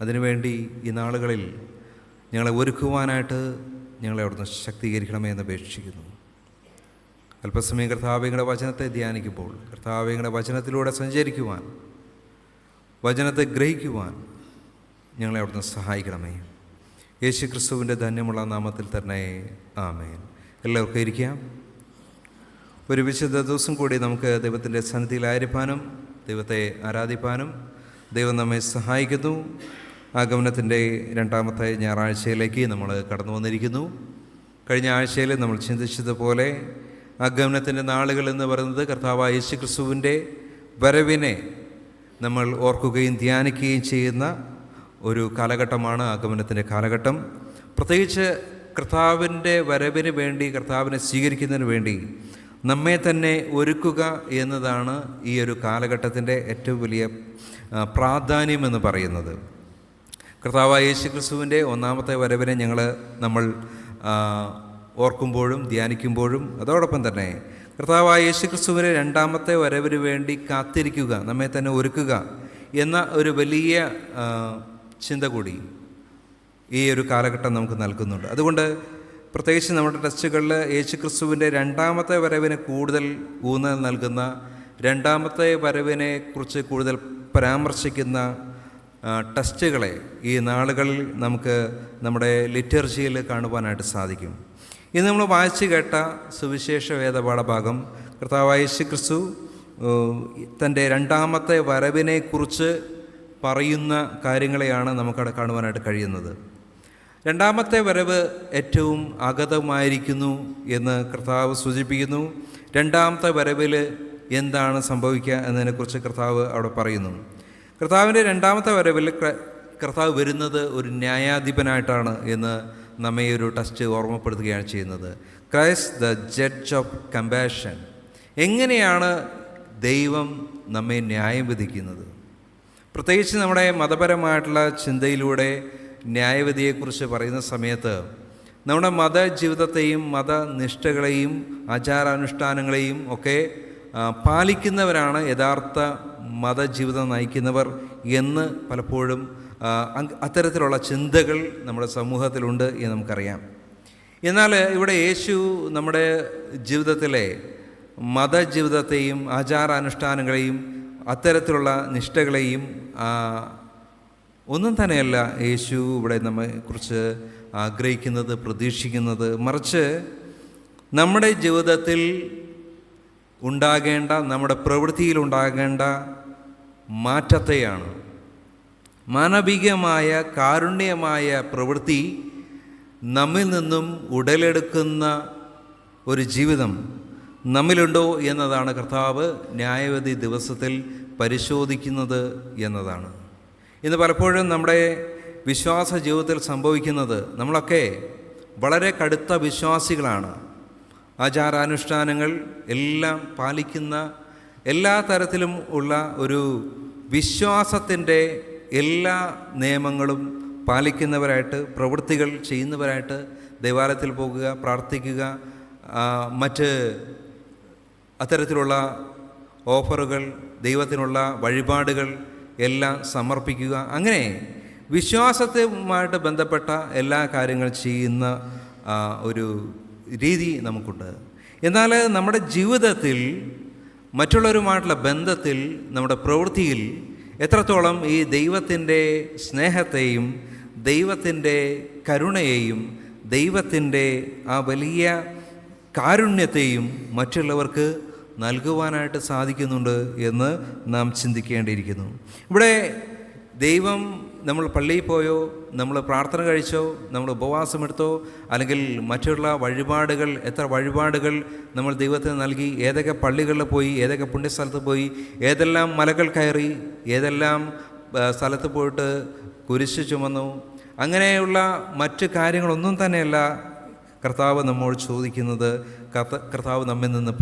അതിനുവേണ്ടി ഈ നാളുകളിൽ ഞങ്ങളെ ഒരുക്കുവാനായിട്ട് ഞങ്ങളെ അവിടുന്ന് ശക്തീകരിക്കണമേ എന്ന് അപേക്ഷിക്കുന്നു. അല്പസമയം കർത്താവിങ്ങളുടെ വചനത്തെ ധ്യാനിക്കുമ്പോൾ കർത്താവിങ്ങളുടെ വചനത്തിലൂടെ സഞ്ചരിക്കുവാൻ, വചനത്തെ ഗ്രഹിക്കുവാൻ ഞങ്ങളെ അവിടുന്ന് സഹായിക്കണമേ. യേശു ക്രിസ്തുവിൻ്റെ ധന്യമുള്ള നാമത്തിൽ തന്നെ ആമേൻ. എല്ലാവർക്കും ഇരിക്കാം. ഒരു വിശുദ്ധ ദിവസം കൂടി നമുക്ക് ദൈവത്തിൻ്റെ സന്നിധിയിലായിരിക്കാനും ദൈവത്തെ ആരാധിപ്പാനും ദൈവം നമ്മെ സഹായിക്കുന്നു. ആഗമനത്തിൻ്റെ രണ്ടാമത്തെ ഞായറാഴ്ചയിലേക്ക് നമ്മൾ കടന്നു വന്നിരിക്കുന്നു. കഴിഞ്ഞ ആഴ്ചയിൽ നമ്മൾ ചിന്തിച്ചതുപോലെ ആഗമനത്തിൻ്റെ നാളുകൾ എന്ന് പറയുന്നത് കർത്താവായ യേശു ക്രിസ്തുവിൻ്റെ വരവിനെ നമ്മൾ ഓർക്കുകയും ധ്യാനിക്കുകയും ചെയ്യുന്ന ഒരു കാലഘട്ടമാണ് ആഗമനത്തിൻ്റെ കാലഘട്ടം. പ്രത്യേകിച്ച് കർത്താവിൻ്റെ വരവിന് വേണ്ടി, കർത്താവിനെ സ്വീകരിക്കുന്നതിന് വേണ്ടി നമ്മെ തന്നെ ഒരുക്കുക എന്നതാണ് ഈ ഒരു കാലഘട്ടത്തിൻ്റെ ഏറ്റവും വലിയ പ്രാധാന്യം എന്ന് പറയുന്നത്. കർത്താവായ യേശു ക്രിസ്തുവിൻ്റെ ഒന്നാമത്തെ വരവിനെ നമ്മൾ ഓർക്കുമ്പോഴും ധ്യാനിക്കുമ്പോഴും അതോടൊപ്പം തന്നെ കർത്താവായ യേശു ക്രിസ്തുവിൻ്റെ രണ്ടാമത്തെ വരവിന് വേണ്ടി കാത്തിരിക്കുക, നമ്മെ തന്നെ ഒരുക്കുക എന്ന ഒരു വലിയ ചിന്ത കൂടി ഈ ഒരു കാലഘട്ടം നമുക്ക് നൽകുന്നുണ്ട്. അതുകൊണ്ട് പ്രത്യേകിച്ച് നമ്മുടെ ടെസ്റ്റുകളിൽ യേശു ക്രിസ്തുവിൻ്റെ രണ്ടാമത്തെ വരവിന് കൂടുതൽ ഊന്നൽ നൽകുന്ന, രണ്ടാമത്തെ വരവിനെ കുറിച്ച് കൂടുതൽ പരാമർശിക്കുന്ന ടെസ്റ്റുകളെ ഈ നാളുകളിൽ നമുക്ക് നമ്മുടെ ലിറ്റർജിയിൽ കാണുവാനായിട്ട് സാധിക്കും. ഇന്ന് നമ്മൾ വായിച്ചു കേട്ട സുവിശേഷ വേദപാഠഭാഗം കർത്താവായ യേശു ക്രിസ്തു തൻ്റെ രണ്ടാമത്തെ വരവിനെക്കുറിച്ച് പറയുന്ന കാര്യങ്ങളെയാണ് നമുക്കവിടെ കാണുവാനായിട്ട് കഴിയുന്നത്. രണ്ടാമത്തെ വരവ് ഏറ്റവും അഗതമായിരിക്കുന്നു എന്ന് കർത്താവ് സൂചിപ്പിക്കുന്നു. രണ്ടാമത്തെ വരവിൽ എന്താണ് സംഭവിക്കുക എന്നതിനെക്കുറിച്ച് കർത്താവ് അവിടെ പറയുന്നു. കർത്താവിൻ്റെ രണ്ടാമത്തെ വരവിൽ കർത്താവ് വരുന്നത് ഒരു ന്യായാധിപനായിട്ടാണ് എന്ന് നമ്മെ ഒരു ടെസ്റ്റ് ഓർമ്മപ്പെടുത്തുകയാണ് ചെയ്യുന്നത്. Christ the judge of compassion. എങ്ങനെയാണ് ദൈവം നമ്മെ ന്യായം വിധിക്കുന്നത്? പ്രത്യേകിച്ച് നമ്മുടെ മതപരമായിട്ടുള്ള ചിന്തയിലൂടെ ന്യായവിധിയെക്കുറിച്ച് പറയുന്ന സമയത്ത് നമ്മുടെ മതജീവിതത്തെയും മതനിഷ്ഠകളെയും ആചാരാനുഷ്ഠാനങ്ങളെയും ഒക്കെ പാലിക്കുന്നവരാണ് യഥാർത്ഥ മതജീവിതം നയിക്കുന്നവർ എന്ന് പലപ്പോഴും അത്തരത്തിലുള്ള ചിന്തകൾ നമ്മുടെ സമൂഹത്തിലുണ്ട് എന്ന് നമുക്കറിയാം. എന്നാൽ ഇവിടെ യേശു നമ്മുടെ ജീവിതത്തിലെ മതജീവിതത്തെയും ആചാരാനുഷ്ഠാനങ്ങളെയും അത്തരത്തിലുള്ള നിഷ്ഠകളെയും ഒന്നും തന്നെയല്ല യേശു ഇവിടെ നമ്മെക്കുറിച്ച് ആഗ്രഹിക്കുന്നത്, പ്രതീക്ഷിക്കുന്നത്. മറിച്ച് നമ്മുടെ ജീവിതത്തിൽ ഉണ്ടാകേണ്ട, നമ്മുടെ പ്രവൃത്തിയിലുണ്ടാകേണ്ട മാറ്റത്തെയാണ്. മാനവികമായ കാരുണ്യമായ പ്രവൃത്തി നമ്മിൽ നിന്നും ഉടലെടുക്കുന്ന ഒരു ജീവിതം നമ്മിലുണ്ടോ എന്നതാണ് കർത്താവ് ന്യായവിധി ദിവസത്തിൽ പരിശോധിക്കുന്നത് എന്നതാണ്. ഇന്ന് പലപ്പോഴും നമ്മുടെ വിശ്വാസ ജീവിതത്തിൽ സംഭവിക്കുന്നത്, നമ്മളൊക്കെ വളരെ കടുത്ത വിശ്വാസികളാണ്. ആചാരാനുഷ്ഠാനങ്ങൾ എല്ലാം പാലിക്കുന്ന, എല്ലാ തരത്തിലും ഉള്ള ഒരു വിശ്വാസത്തിൻ്റെ എല്ലാ നിയമങ്ങളും പാലിക്കുന്നവരായിട്ട്, പ്രവൃത്തികൾ ചെയ്യുന്നവരായിട്ട് ദേവാലയത്തിൽ പോകുക, പ്രാർത്ഥിക്കുക, മറ്റ് അത്തരത്തിലുള്ള ഓഫറുകൾ, ദൈവത്തിനുള്ള വഴിപാടുകൾ എല്ലാം സമർപ്പിക്കുക, അങ്ങനെ വിശ്വാസവുമായിട്ട് ബന്ധപ്പെട്ട എല്ലാ കാര്യങ്ങളും ചെയ്യുന്ന ഒരു രീതി നമുക്കുണ്ട്. എന്നാൽ നമ്മുടെ ജീവിതത്തിൽ, മറ്റുള്ളവരുമായിട്ടുള്ള ബന്ധത്തിൽ, നമ്മുടെ പ്രവൃത്തിയിൽ എത്രത്തോളം ഈ ദൈവത്തിൻ്റെ സ്നേഹത്തെയും ദൈവത്തിൻ്റെ കരുണയെയും ദൈവത്തിൻ്റെ ആ വലിയ കാരുണ്യത്തെയും മറ്റുള്ളവർക്ക് നൽകുവാനായിട്ട് സാധിക്കുന്നുണ്ട് എന്ന് നാം ചിന്തിക്കേണ്ടിയിരിക്കുന്നു. ഇവിടെ ദൈവം, നമ്മൾ പള്ളിയിൽ പോയോ, നമ്മൾ പ്രാർത്ഥന കഴിച്ചോ, നമ്മൾ ഉപവാസമെടുത്തോ, അല്ലെങ്കിൽ മറ്റുള്ള വഴിപാടുകൾ, എത്ര വഴിപാടുകൾ നമ്മൾ ദൈവത്തിന് നൽകി, ഏതൊക്കെ പള്ളികളിൽ പോയി, ഏതൊക്കെ പുണ്യസ്ഥലത്ത് പോയി, ഏതെല്ലാം മലകൾ കയറി, ഏതെല്ലാം സ്ഥലത്ത് പോയിട്ട് കുരിശ് ചുമന്നു, അങ്ങനെയുള്ള മറ്റ് കാര്യങ്ങളൊന്നും തന്നെയല്ല കർത്താവ് നമ്മോട് ചോദിക്കുന്നത്, കർത്താവ് നമ്മിൽ നിന്ന്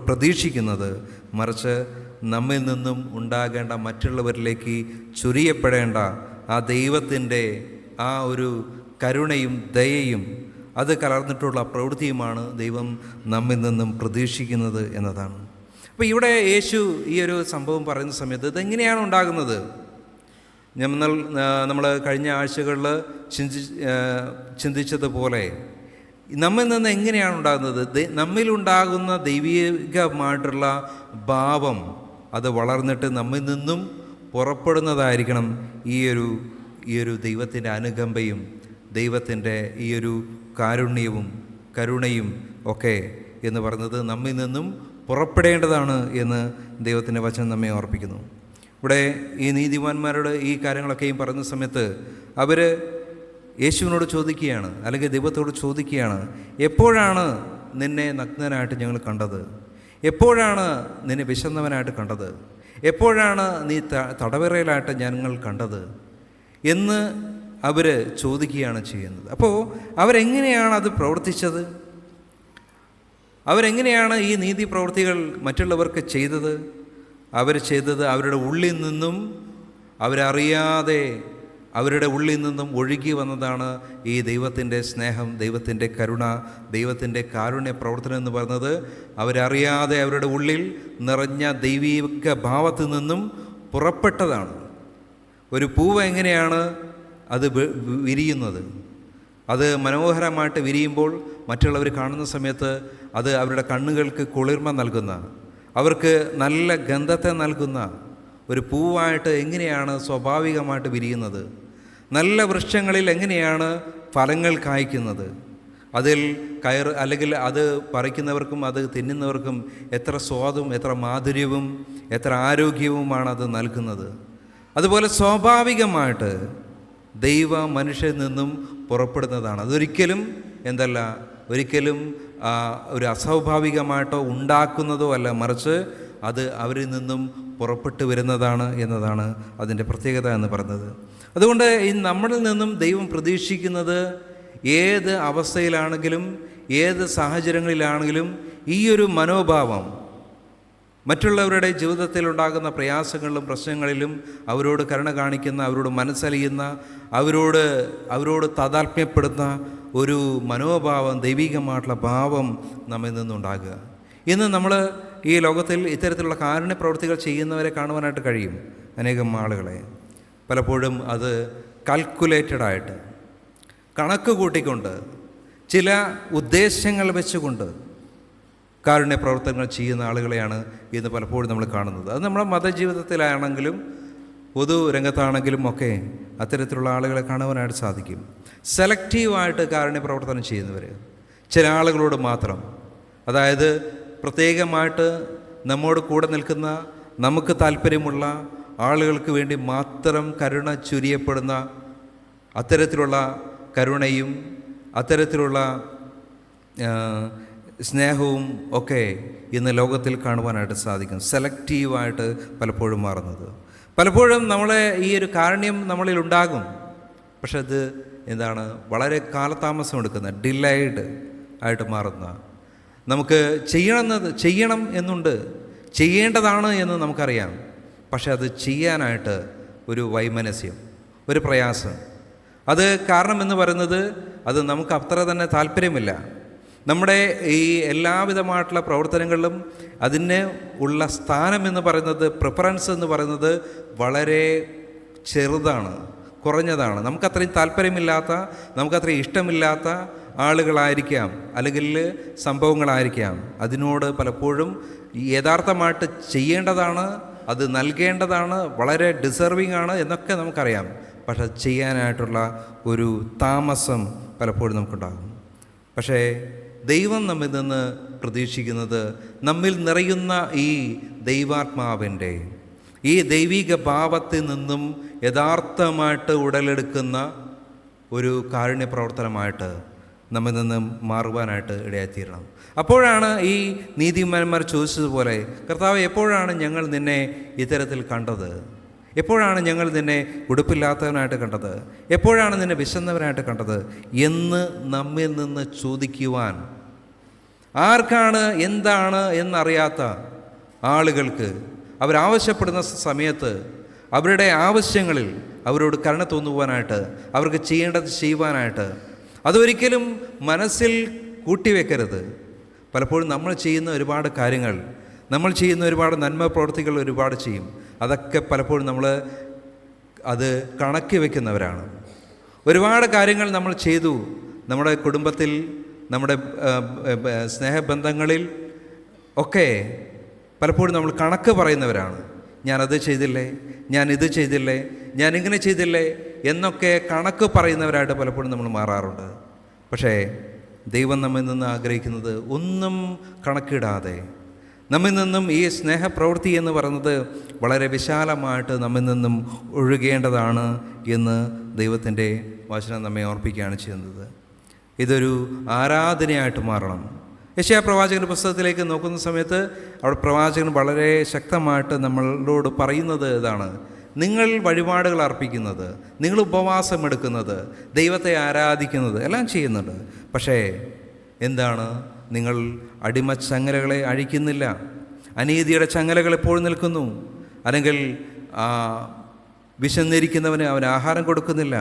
പ്രതീക്ഷിക്കുന്നത്. മറിച്ച് നമ്മിൽ നിന്നും ഉണ്ടാകേണ്ട, മറ്റുള്ളവരിലേക്ക് ചൊരിയപ്പെടേണ്ട ആ ദൈവത്തിൻ്റെ ആ ഒരു കരുണയും ദയയും അത് കലർന്നിട്ടുള്ള പ്രവൃത്തിയുമാണ് ദൈവം നമ്മിൽ നിന്നും പ്രതീക്ഷിക്കുന്നത് എന്നതാണ്. അപ്പോൾ ഇവിടെ യേശു ഈ ഒരു സംഭവം പറയുന്ന സമയത്ത് ഇതെങ്ങനെയാണ് ഉണ്ടാകുന്നത്? നമ്മൾ കഴിഞ്ഞ ആഴ്ചകളിൽ ചിന്തിച്ചതുപോലെ നമ്മിൽ നിന്ന് എങ്ങനെയാണ് ഉണ്ടാകുന്നത്? നമ്മിലുണ്ടാകുന്ന ദൈവികമായിട്ടുള്ള ഭാവം അത് വളർന്നിട്ട് നമ്മിൽ നിന്നും പുറപ്പെടുന്നതായിരിക്കണം ഈ ഒരു ദൈവത്തിൻ്റെ അനുകമ്പയും ദൈവത്തിൻ്റെ ഈ ഒരു കാരുണ്യവും കരുണയും ഒക്കെ എന്ന് പറയുന്നത് നമ്മിൽ നിന്നും പുറപ്പെടേണ്ടതാണ് എന്ന് ദൈവത്തിൻ്റെ വചനം നമ്മെ ഓർപ്പിക്കുന്നു. ഇവിടെ ഈ നീതിമാന്മാരോട് ഈ കാര്യങ്ങളൊക്കെയും പറയുന്ന സമയത്ത് അവർ യേശുവിനോട് ചോദിക്കുകയാണ്, അല്ലെങ്കിൽ ദൈവത്തോട് ചോദിക്കുകയാണ്, എപ്പോഴാണ് നിന്നെ നഗ്നനായിട്ട് ഞങ്ങൾ കണ്ടത്? എപ്പോഴാണ് നിന്നെ വിശന്നവനായിട്ട് കണ്ടത്? എപ്പോഴാണ് നീ തടവറയിലായിട്ട് ഞങ്ങൾ കണ്ടത് എന്ന് അവർ ചോദിക്കുകയാണ് ചെയ്യുന്നത്. അപ്പോൾ അവരെങ്ങനെയാണ് അത് പ്രവർത്തിച്ചത്? അവരെങ്ങനെയാണ് ഈ നീതി പ്രവൃത്തികൾ മറ്റുള്ളവർക്ക് ചെയ്തത്? അവർ ചെയ്തത് അവരുടെ ഉള്ളിൽ നിന്നും, അവരറിയാതെ അവരുടെ ഉള്ളിൽ നിന്നും ഒഴുകി വന്നതാണ് ഈ ദൈവത്തിൻ്റെ സ്നേഹം, ദൈവത്തിൻ്റെ കരുണ, ദൈവത്തിൻ്റെ കാരുണ്യ പ്രവർത്തനം എന്ന് പറയുന്നത്. അവരറിയാതെ അവരുടെ ഉള്ളിൽ നിറഞ്ഞ ദൈവിക ഭാവത്തിൽ നിന്നും പുറപ്പെട്ടതാണ്. ഒരു പൂവ് എങ്ങനെയാണ് അത് വിരിയുന്നത്? അത് മനോഹരമായിട്ട് വിരിയുമ്പോൾ മറ്റുള്ളവർ കാണുന്ന സമയത്ത് അത് അവരുടെ കണ്ണുകൾക്ക് കുളിർമ നൽകുന്ന, അവർക്ക് നല്ല ഗന്ധത്തെ നൽകുന്ന ഒരു പൂവായിട്ട് എങ്ങനെയാണ് സ്വാഭാവികമായിട്ട് വിരിയുന്നത്? നല്ല വൃക്ഷങ്ങളിൽ എങ്ങനെയാണ് ഫലങ്ങൾ കായ്ക്കുന്നത്? അതിൽ അല്ലെങ്കിൽ അത് പറിക്കുന്നവർക്കും അത് തിന്നുന്നവർക്കും എത്ര സ്വാദും എത്ര മാധുര്യവും എത്ര ആരോഗ്യവുമാണ് അത് നൽകുന്നത്. അതുപോലെ സ്വാഭാവികമായിട്ട് ദൈവ മനുഷ്യരിൽ നിന്നും പുറപ്പെടുന്നതാണ്. അതൊരിക്കലും ഒരിക്കലും ഒരു അസ്വാഭാവികമായിട്ടോ ഉണ്ടാക്കുന്നതോ അല്ല, മറിച്ച് അത് അവരിൽ നിന്നും പുറപ്പെട്ടു വരുന്നതാണ് എന്നതാണ് അതിൻ്റെ പ്രത്യേകത എന്ന് പറയുന്നത്. അതുകൊണ്ട് നമ്മളിൽ നിന്നും ദൈവം പ്രതീക്ഷിക്കുന്നത് ഏത് അവസ്ഥയിലാണെങ്കിലും ഏത് സാഹചര്യങ്ങളിലാണെങ്കിലും ഈ ഒരു മനോഭാവം, മറ്റുള്ളവരുടെ ജീവിതത്തിലുണ്ടാകുന്ന പ്രയാസങ്ങളിലും പ്രശ്നങ്ങളിലും അവരോട് കരുണ കാണിക്കുന്ന, അവരോട് മനസ്സലിയുന്ന, അവരോട് താതാത്മ്യപ്പെടുന്ന ഒരു മനോഭാവം, ദൈവികമായിട്ടുള്ള ഭാവം നമ്മിൽ നിന്നുണ്ടാകുക. ഇന്ന് നമ്മൾ ഈ ലോകത്തിൽ ഇത്തരത്തിലുള്ള കാരുണ്യ പ്രവൃത്തികൾ ചെയ്യുന്നവരെ കാണുവാനായിട്ട് കഴിയും. അനേകം ആളുകളെ പലപ്പോഴും അത് കാൽക്കുലേറ്റഡായിട്ട്, കണക്ക് കൂട്ടിക്കൊണ്ട്, ചില ഉദ്ദേശങ്ങൾ വെച്ചുകൊണ്ട് കാരുണ്യ പ്രവർത്തനങ്ങൾ ചെയ്യുന്ന ആളുകളെയാണ് ഇന്ന് പലപ്പോഴും നമ്മൾ കാണുന്നത്. അത് നമ്മുടെ മതജീവിതത്തിലാണെങ്കിലും പൊതു രംഗത്താണെങ്കിലും ഒക്കെ അത്തരത്തിലുള്ള ആളുകളെ കാണുവാനായിട്ട് സാധിക്കും. സെലക്റ്റീവായിട്ട് കാരുണ്യ പ്രവർത്തനം ചെയ്യുന്നവർ, ചില ആളുകളോട് മാത്രം, അതായത് പ്രത്യേകമായിട്ട് നമ്മോട് കൂടെ നിൽക്കുന്ന, നമുക്ക് താല്പര്യമുള്ള ആളുകൾക്ക് വേണ്ടി മാത്രം കരുണ ചൊരിയപ്പെടുന്ന അത്തരത്തിലുള്ള കരുണയും അത്തരത്തിലുള്ള സ്നേഹവും ഒക്കെ ഇന്ന് ലോകത്തിൽ കാണുവാനായിട്ട് സാധിക്കും. സെലക്റ്റീവായിട്ട് പലപ്പോഴും മാറുന്നത്. പലപ്പോഴും നമ്മളെ ഈ ഒരു കാരുണ്യം നമ്മളിൽ ഉണ്ടാകും, പക്ഷെ അത് വളരെ കാലതാമസം എടുക്കുന്ന, ഡിലൈഡ് ആയിട്ട് മാറുന്ന, നമുക്ക് ചെയ്യണം എന്നുണ്ട്, ചെയ്യേണ്ടതാണ് എന്ന് നമുക്കറിയാം, പക്ഷെ അത് ചെയ്യാനായിട്ട് ഒരു വൈമനസ്യം, ഒരു പ്രയാസം. അത് കാരണം എന്ന് പറയുന്നത് അത് നമുക്ക് അത്ര തന്നെ താല്പര്യമില്ല. നമ്മുടെ ഈ എല്ലാവിധമായിട്ടുള്ള പ്രവർത്തനങ്ങളിലും അതിന് ഉള്ള സ്ഥാനം എന്ന് പറയുന്നത്, പ്രിഫറൻസ് എന്ന് പറയുന്നത് വളരെ ചെറുതാണ്, കുറഞ്ഞതാണ്. നമുക്കത്രയും താല്പര്യമില്ലാത്ത, നമുക്കത്രയും ഇഷ്ടമില്ലാത്ത ആളുകളായിരിക്കാം, അല്ലെങ്കിൽ സംഭവങ്ങളായിരിക്കാം. അതിനോട് പലപ്പോഴും യഥാർത്ഥമായിട്ട് ചെയ്യേണ്ടതാണ്, അത് നൽകേണ്ടതാണ്, വളരെ ഡിസർവിങ് ആണ് എന്നൊക്കെ നമുക്കറിയാം. പക്ഷെ ചെയ്യാനായിട്ടുള്ള ഒരു താമസം പലപ്പോഴും നമുക്കുണ്ടാകും. പക്ഷേ ദൈവം നമ്മിൽ നിന്ന് പ്രതീക്ഷിക്കുന്നത് നമ്മിൽ നിറയുന്ന ഈ ദൈവാത്മാവിൻ്റെ, ഈ ദൈവിക ഭാവത്തിൽ നിന്നും യഥാർത്ഥമായിട്ട് ഉടലെടുക്കുന്ന ഒരു കാരുണ്യ പ്രവർത്തനമായിട്ട് നമ്മിൽ നിന്നും മാറുവാനായിട്ട് ഇടയായിത്തീരണം. അപ്പോഴാണ് ഈ നീതിമാന്മാർ ചോദിച്ചതുപോലെ, കർത്താവ്, എപ്പോഴാണ് ഞങ്ങൾ നിന്നെ ഇത്തരത്തിൽ കണ്ടത്? എപ്പോഴാണ് ഞങ്ങൾ നിന്നെ ഉടുപ്പില്ലാത്തവനായിട്ട് കണ്ടത്? എപ്പോഴാണ് നിന്നെ വിശന്നവനായിട്ട് കണ്ടത് എന്ന് നമ്മിൽ നിന്ന് ചോദിക്കുവാൻ ആർക്കാണ് എന്താണ് എന്നറിയാത്ത ആളുകൾക്ക് അവരാവശ്യപ്പെടുന്ന സമയത്ത് അവരുടെ ആവശ്യങ്ങളിൽ അവരോട് കരുണ തോന്നുവാനായിട്ട്, അവർക്ക് ചെയ്യേണ്ടത് ചെയ്യുവാനായിട്ട് അതൊരിക്കലും മനസ്സിൽ കൂട്ടിവെക്കരുത്. പലപ്പോഴും നമ്മൾ ചെയ്യുന്ന ഒരുപാട് കാര്യങ്ങൾ, നമ്മൾ ചെയ്യുന്ന ഒരുപാട് നന്മ പ്രവൃത്തികൾ ഒരുപാട് ചെയ്യും. അതൊക്കെ പലപ്പോഴും നമ്മൾ അത് കണക്കി വയ്ക്കുന്നവരാണ്. ഒരുപാട് കാര്യങ്ങൾ നമ്മൾ ചെയ്തു, നമ്മുടെ കുടുംബത്തിൽ, നമ്മുടെ സ്നേഹബന്ധങ്ങളിൽ ഒക്കെ പലപ്പോഴും നമ്മൾ കണക്ക് പറയുന്നവരാണ്. ഞാനത് ചെയ്തില്ലേ, ഞാൻ ഇത് ചെയ്തില്ലേ, ഞാൻ ഇങ്ങനെ ചെയ്തില്ലേ എന്നൊക്കെ കണക്ക് പറയുന്നവരായിട്ട് പലപ്പോഴും നമ്മൾ മാറാറുണ്ട്. പക്ഷേ ദൈവം നമ്മിൽ നിന്ന് ആഗ്രഹിക്കുന്നത് ഒന്നും കണക്കിടാതെ നമ്മിൽ നിന്നും ഈ സ്നേഹപ്രവൃത്തി എന്ന് പറയുന്നത് വളരെ വിശാലമായിട്ട് നമ്മിൽ നിന്നും ഒഴുകേണ്ടതാണ് എന്ന് ദൈവത്തിൻ്റെ വചനം നമ്മെ ഓർപ്പിക്കുകയാണ് ചെയ്യുന്നത്. ഇതൊരു ആരാധനയായിട്ട് മാറണം. യെശയ്യാ പ്രവാചകൻ്റെ പുസ്തകത്തിലേക്ക് നോക്കുന്ന സമയത്ത് അവിടെ പ്രവാചകൻ വളരെ ശക്തമായിട്ട് നമ്മളോട് പറയുന്നത് ഇതാണ്: നിങ്ങൾ വഴിപാടുകൾ അർപ്പിക്കുന്നത്, നിങ്ങൾ ഉപവാസം എടുക്കുന്നത്, ദൈവത്തെ ആരാധിക്കുന്നത് എല്ലാം ചെയ്യുന്നുണ്ട്. പക്ഷേ എന്താണ്? നിങ്ങൾ അടിമച്ചങ്ങലകളെ അഴിക്കുന്നില്ല, അനീതിയുടെ ചങ്ങലകൾ എപ്പോഴും നിൽക്കുന്നു, അല്ലെങ്കിൽ വിശന്നിരിക്കുന്നവന് അവന് ആഹാരം കൊടുക്കുന്നില്ല,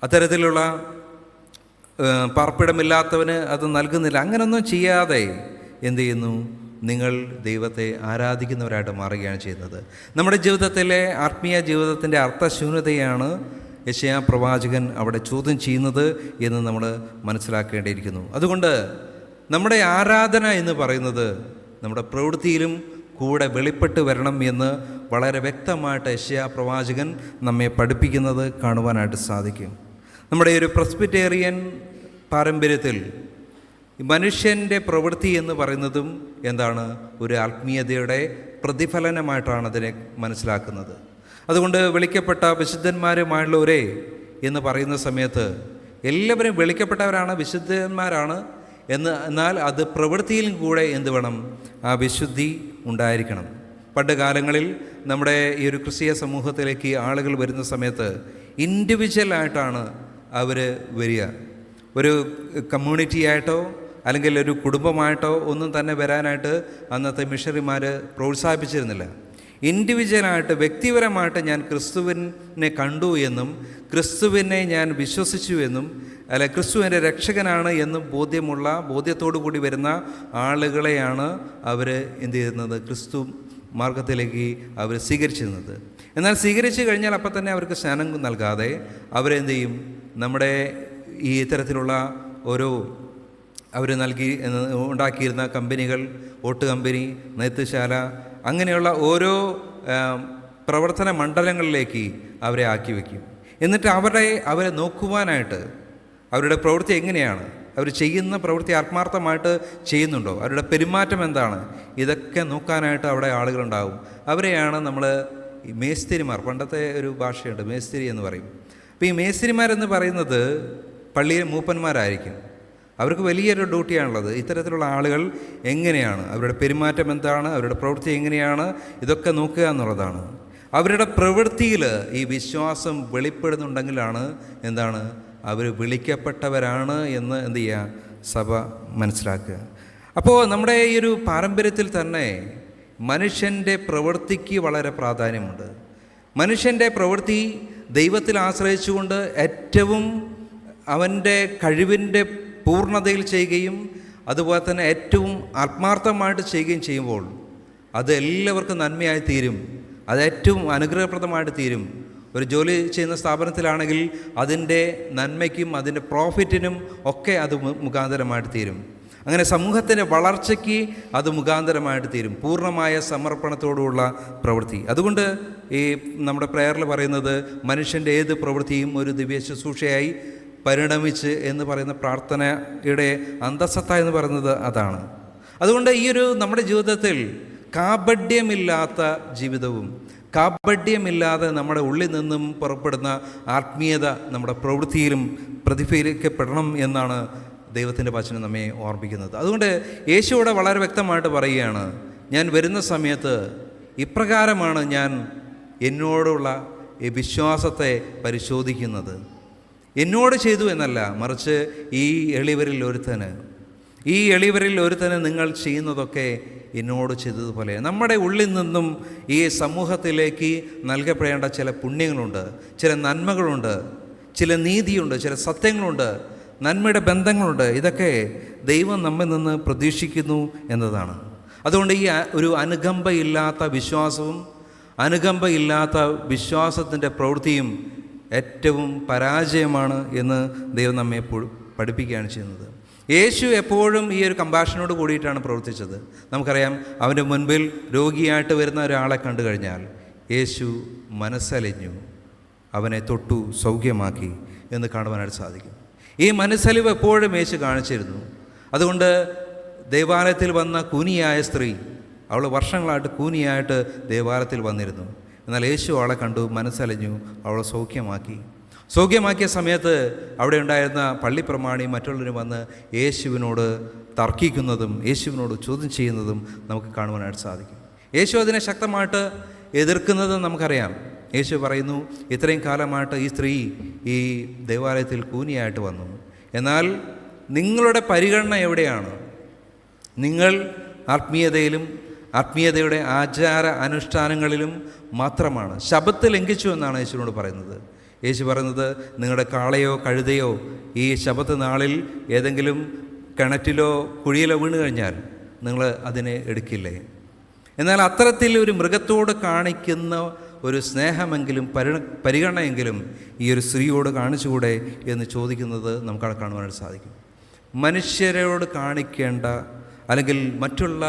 അത്തരത്തിലുള്ള പാർപ്പിടമില്ലാത്തവന് അത് നൽകുന്നില്ല. അങ്ങനൊന്നും ചെയ്യാതെ എന്തു ചെയ്യുന്നു? നിങ്ങൾ ദൈവത്തെ ആരാധിക്കുന്നവരായിട്ട് മാറുകയാണ് ചെയ്യുന്നത്. നമ്മുടെ ജീവിതത്തിലെ ആത്മീയ ജീവിതത്തിൻ്റെ അർത്ഥശൂന്യതയാണ് യെശയ്യാ പ്രവാചകൻ അവിടെ ചോദ്യം ചെയ്യുന്നത് എന്ന് നമ്മൾ മനസ്സിലാക്കേണ്ടിയിരിക്കുന്നു. അതുകൊണ്ട് നമ്മുടെ ആരാധന എന്ന് പറയുന്നത് നമ്മുടെ പ്രവൃത്തിയിലും കൂടെ വെളിപ്പെട്ട് വരണം എന്ന് വളരെ വ്യക്തമായിട്ട് യെശയ്യാ പ്രവാചകൻ നമ്മെ പഠിപ്പിക്കുന്നത് കാണുവാനായിട്ട് സാധിക്കും. നമ്മുടെ ഒരു പ്രെസ്ബിറ്റേറിയൻ പാരമ്പര്യത്തിൽ മനുഷ്യൻ്റെ പ്രവൃത്തി എന്ന് പറയുന്നതും എന്താണ്? ഒരു ആത്മീയതയുടെ പ്രതിഫലനമായിട്ടാണ് അതിനെ മനസ്സിലാക്കുന്നത്. അതുകൊണ്ട് വിളിക്കപ്പെട്ട വിശുദ്ധന്മാരുമായുള്ളവരെ എന്ന് പറയുന്ന സമയത്ത് എല്ലാവരും വിളിക്കപ്പെട്ടവരാണ്, വിശുദ്ധന്മാരാണ് എന്നാൽ അത് പ്രവൃത്തിയിലും കൂടെ എന്ത് വേണം? ആ വിശുദ്ധി ഉണ്ടായിരിക്കണം. പണ്ട് കാലങ്ങളിൽ നമ്മുടെ ഈ ഒരു ക്രിസ്തീയ സമൂഹത്തിലേക്ക് ആളുകൾ വരുന്ന സമയത്ത് ഇൻഡിവിജ്വലായിട്ടാണ് അവർ വരിക. ഒരു കമ്മ്യൂണിറ്റി ആയിട്ടോ അല്ലെങ്കിൽ ഒരു കുടുംബമായിട്ടോ ഒന്നും തന്നെ വരാനായിട്ട് അന്നത്തെ മിഷണറിമാർ പ്രോത്സാഹിപ്പിച്ചിരുന്നില്ല. ഇൻഡിവിജ്വലായിട്ട്, വ്യക്തിപരമായിട്ട് ഞാൻ ക്രിസ്തുവിനെ കണ്ടു എന്നും ക്രിസ്തുവിനെ ഞാൻ വിശ്വസിച്ചു എന്നും അല്ലെ ക്രിസ്തു എൻ്റെ രക്ഷകനാണ് എന്നും ബോധ്യത്തോടു കൂടി വരുന്ന ആളുകളെയാണ് അവർ എന്ത് ചെയ്യുന്നത്? ക്രിസ്തു മാർഗത്തിലേക്ക് അവർ സ്വീകരിച്ചിരുന്നത്. എന്നാൽ സ്വീകരിച്ചു കഴിഞ്ഞാൽ അപ്പം തന്നെ അവർക്ക് സ്നാനം നൽകാതെ അവരെന്ത് ചെയ്യും? നമ്മുടെ ഈ ഇത്തരത്തിലുള്ള ഓരോ അവർ ഉണ്ടാക്കിയിരുന്ന കമ്പനികൾ, ഓട്ട് കമ്പനി, നെയ്ത്തുശാല, അങ്ങനെയുള്ള ഓരോ പ്രവർത്തന മണ്ഡലങ്ങളിലേക്ക് അവരെ ആക്കി വയ്ക്കും. എന്നിട്ട് അവരെ നോക്കുവാനായിട്ട് അവരുടെ പ്രവൃത്തി എങ്ങനെയാണ്, അവർ ചെയ്യുന്ന പ്രവൃത്തി ആത്മാർത്ഥമായിട്ട് ചെയ്യുന്നുണ്ടോ, അവരുടെ പെരുമാറ്റം എന്താണ്, ഇതൊക്കെ നോക്കാനായിട്ട് അവിടെ ആളുകളുണ്ടാവും. അവരെയാണ് നമ്മൾ ഈ മേസ്തിരിമാർ, പണ്ടത്തെ ഒരു ഭാഷയുണ്ട് മേസ്തിരി എന്ന് പറയും. അപ്പോൾ ഈ മേസ്തിരിമാരെന്ന് പറയുന്നത് പള്ളിയിലെ മൂപ്പന്മാരായിരിക്കും. അവർക്ക് വലിയൊരു ഡ്യൂട്ടിയാണുള്ളത്. ഇത്തരത്തിലുള്ള ആളുകൾ എങ്ങനെയാണ്, അവരുടെ പെരുമാറ്റം എന്താണ്, അവരുടെ പ്രവൃത്തി എങ്ങനെയാണ്, ഇതൊക്കെ നോക്കുക എന്നുള്ളതാണ്. അവരുടെ പ്രവൃത്തിയിൽ ഈ വിശ്വാസം വെളിപ്പെടുന്നുണ്ടെങ്കിലാണ് എന്താണ് അവർ വിളിക്കപ്പെട്ടവരാണ് എന്ന് എന്ത് ചെയ്യുക? സഭ മനസ്സിലാക്കുക. അപ്പോൾ നമ്മുടെ ഈ ഒരു പാരമ്പര്യത്തിൽ തന്നെ മനുഷ്യൻ്റെ പ്രവൃത്തിക്ക് വളരെ പ്രാധാന്യമുണ്ട്. മനുഷ്യൻ്റെ പ്രവൃത്തി ദൈവത്തിൽ ആശ്രയിച്ചുകൊണ്ട് ഏറ്റവും അവൻ്റെ കഴിവിൻ്റെ പൂർണ്ണതയിൽ ചെയ്യുകയും അതുപോലെ തന്നെ ഏറ്റവും ആത്മാർത്ഥമായിട്ട് ചെയ്യുകയും ചെയ്യുമ്പോൾ അത് എല്ലാവർക്കും നന്മയായി തീരും, അത് ഏറ്റവും അനുഗ്രഹപ്രദമായിട്ട് തീരും. ഒരു ജോലി ചെയ്യുന്ന സ്ഥാപനത്തിലാണെങ്കിൽ അതിൻ്റെ നന്മയ്ക്കും അതിൻ്റെ പ്രോഫിറ്റിനും ഒക്കെ അത് മുഖാന്തരമായിട്ട് തീരും. അങ്ങനെ സമൂഹത്തിൻ്റെ വളർച്ചയ്ക്ക് അത് മുഖാന്തരമായിട്ട് തീരും, പൂർണ്ണമായ സമർപ്പണത്തോടുള്ള പ്രവൃത്തി. അതുകൊണ്ട് ഈ നമ്മുടെ പ്രയറിൽ പറയുന്നത് മനുഷ്യൻ്റെ ഏത് പ്രവൃത്തിയും ഒരു ദിവ്യ ശുശ്രൂഷയായി പരിണമിച്ച് എന്ന് പറയുന്ന പ്രാർത്ഥനയുടെ അന്തസത്ത എന്ന് പറയുന്നത് അതാണ്. അതുകൊണ്ട് നമ്മുടെ ജീവിതത്തിൽ കാപഢ്യമില്ലാത്ത ജീവിതവും കാപഢ്യമില്ലാതെ നമ്മുടെ ഉള്ളിൽ നിന്നും പുറപ്പെടുന്ന ആത്മീയത നമ്മുടെ പ്രവൃത്തിയിലും പ്രതിഫലിക്കപ്പെടണം എന്നാണ് ദൈവത്തിൻ്റെ വചനം നമ്മെ ഓർമ്മിക്കുന്നത്. അതുകൊണ്ട് യേശുവിടെ വളരെ വ്യക്തമായിട്ട് പറയുകയാണ്, ഞാൻ വരുന്ന സമയത്ത് ഇപ്രകാരമാണ് ഞാൻ എന്നോടുള്ള ഈ വിശ്വാസത്തെ പരിശോധിക്കുന്നത്. എന്നോട് ചെയ്തു എന്നല്ല, മറിച്ച് ഈ എളിയവരിൽ ഒരുത്തന് നിങ്ങൾ ചെയ്യുന്നതൊക്കെ എന്നോട് ചെയ്തതുപോലെ. നമ്മുടെ ഉള്ളിൽ നിന്നും ഈ സമൂഹത്തിലേക്ക് നൽകപ്പെടേണ്ട ചില പുണ്യങ്ങളുണ്ട്, ചില നന്മകളുണ്ട്, ചില നീതിയുണ്ട്, ചില സത്യങ്ങളുണ്ട്, നന്മയുടെ ബന്ധങ്ങളുണ്ട്. ഇതൊക്കെ ദൈവം നമ്മിൽ നിന്ന് പ്രതീക്ഷിക്കുന്നു എന്നതാണ്. അതുകൊണ്ട് ഈ ഒരു അനുകമ്പയില്ലാത്ത വിശ്വാസവും അനുകമ്പയില്ലാത്ത വിശ്വാസത്തിൻ്റെ പ്രവൃത്തിയും ഏറ്റവും പരാജയമാണ് എന്ന് ദൈവം നമ്മെ പഠിപ്പിക്കുകയാണ് ചെയ്യുന്നത്. യേശു എപ്പോഴും ഈ ഒരു കമ്പാഷനോട് കൂടിയിട്ടാണ് പ്രവർത്തിച്ചത്. നമുക്കറിയാം, അവൻ്റെ മുൻപിൽ രോഗിയായിട്ട് വരുന്ന ഒരാളെ കണ്ടു കഴിഞ്ഞാൽ യേശു മനസ്സലിഞ്ഞു അവനെ തൊട്ടു സൗഖ്യമാക്കി എന്ന് കാണുവാനായിട്ട് സാധിക്കും. ഈ മനസ്സലിവ് എപ്പോഴും യേശു കാണിച്ചിരുന്നു. അതുകൊണ്ട് ദേവാലയത്തിൽ വന്ന കൂനിയായ സ്ത്രീ, അവൾ വർഷങ്ങളായിട്ട് കൂനിയായിട്ട് ദേവാലയത്തിൽ വന്നിരുന്നു. എന്നാൽ യേശു അവളെ കണ്ടു, മനസ്സലിഞ്ഞു, അവളെ സൗഖ്യമാക്കിയ സമയത്ത് അവിടെ ഉണ്ടായിരുന്ന പള്ളിപ്രമാണി മറ്റുള്ളവരും വന്ന് യേശുവിനോട് തർക്കിക്കുന്നതും യേശുവിനോട് ചോദ്യം ചെയ്യുന്നതും നമുക്ക് കാണുവാനായിട്ട് സാധിക്കും. യേശു അതിനെ ശക്തമായിട്ട് എതിർക്കുന്നതും നമുക്കറിയാം. യേശു പറയുന്നു, ഇത്രയും കാലമായിട്ട് ഈ സ്ത്രീ ഈ ദേവാലയത്തിൽ കൂനിയായിട്ട് വന്നു, എന്നാൽ നിങ്ങളുടെ പരിഗണന എവിടെയാണ്? നിങ്ങൾ ആത്മീയതയുടെ ആചാര അനുഷ്ഠാനങ്ങളിലും മാത്രമാണ്. ശബ്ബത്ത് ലംഘിച്ചു എന്നാണ് യേശുവിനോട് പറയുന്നത്. യേശു പറയുന്നത്, നിങ്ങളുടെ കാളയോ കഴുതയോ ഈ ശബ്ബത്ത് നാളിൽ ഏതെങ്കിലും കിണറ്റിലോ കുഴിയിലോ വീണ് കഴിഞ്ഞാൽ നിങ്ങൾ അതിനെ എടുക്കില്ലേ? എന്നാൽ അത്തരത്തിൽ ഒരു മൃഗത്തോട് കാണിക്കുന്ന ഒരു സ്നേഹമെങ്കിലും പരിഗണനയെങ്കിലും ഈ ഒരു സ്ത്രീയോട് കാണിച്ചുകൂടെ എന്ന് ചോദിക്കുന്നത് നമുക്ക് കാണുവാനായിട്ട് സാധിക്കും. മനുഷ്യരോട് കാണിക്കേണ്ട അല്ലെങ്കിൽ മറ്റുള്ള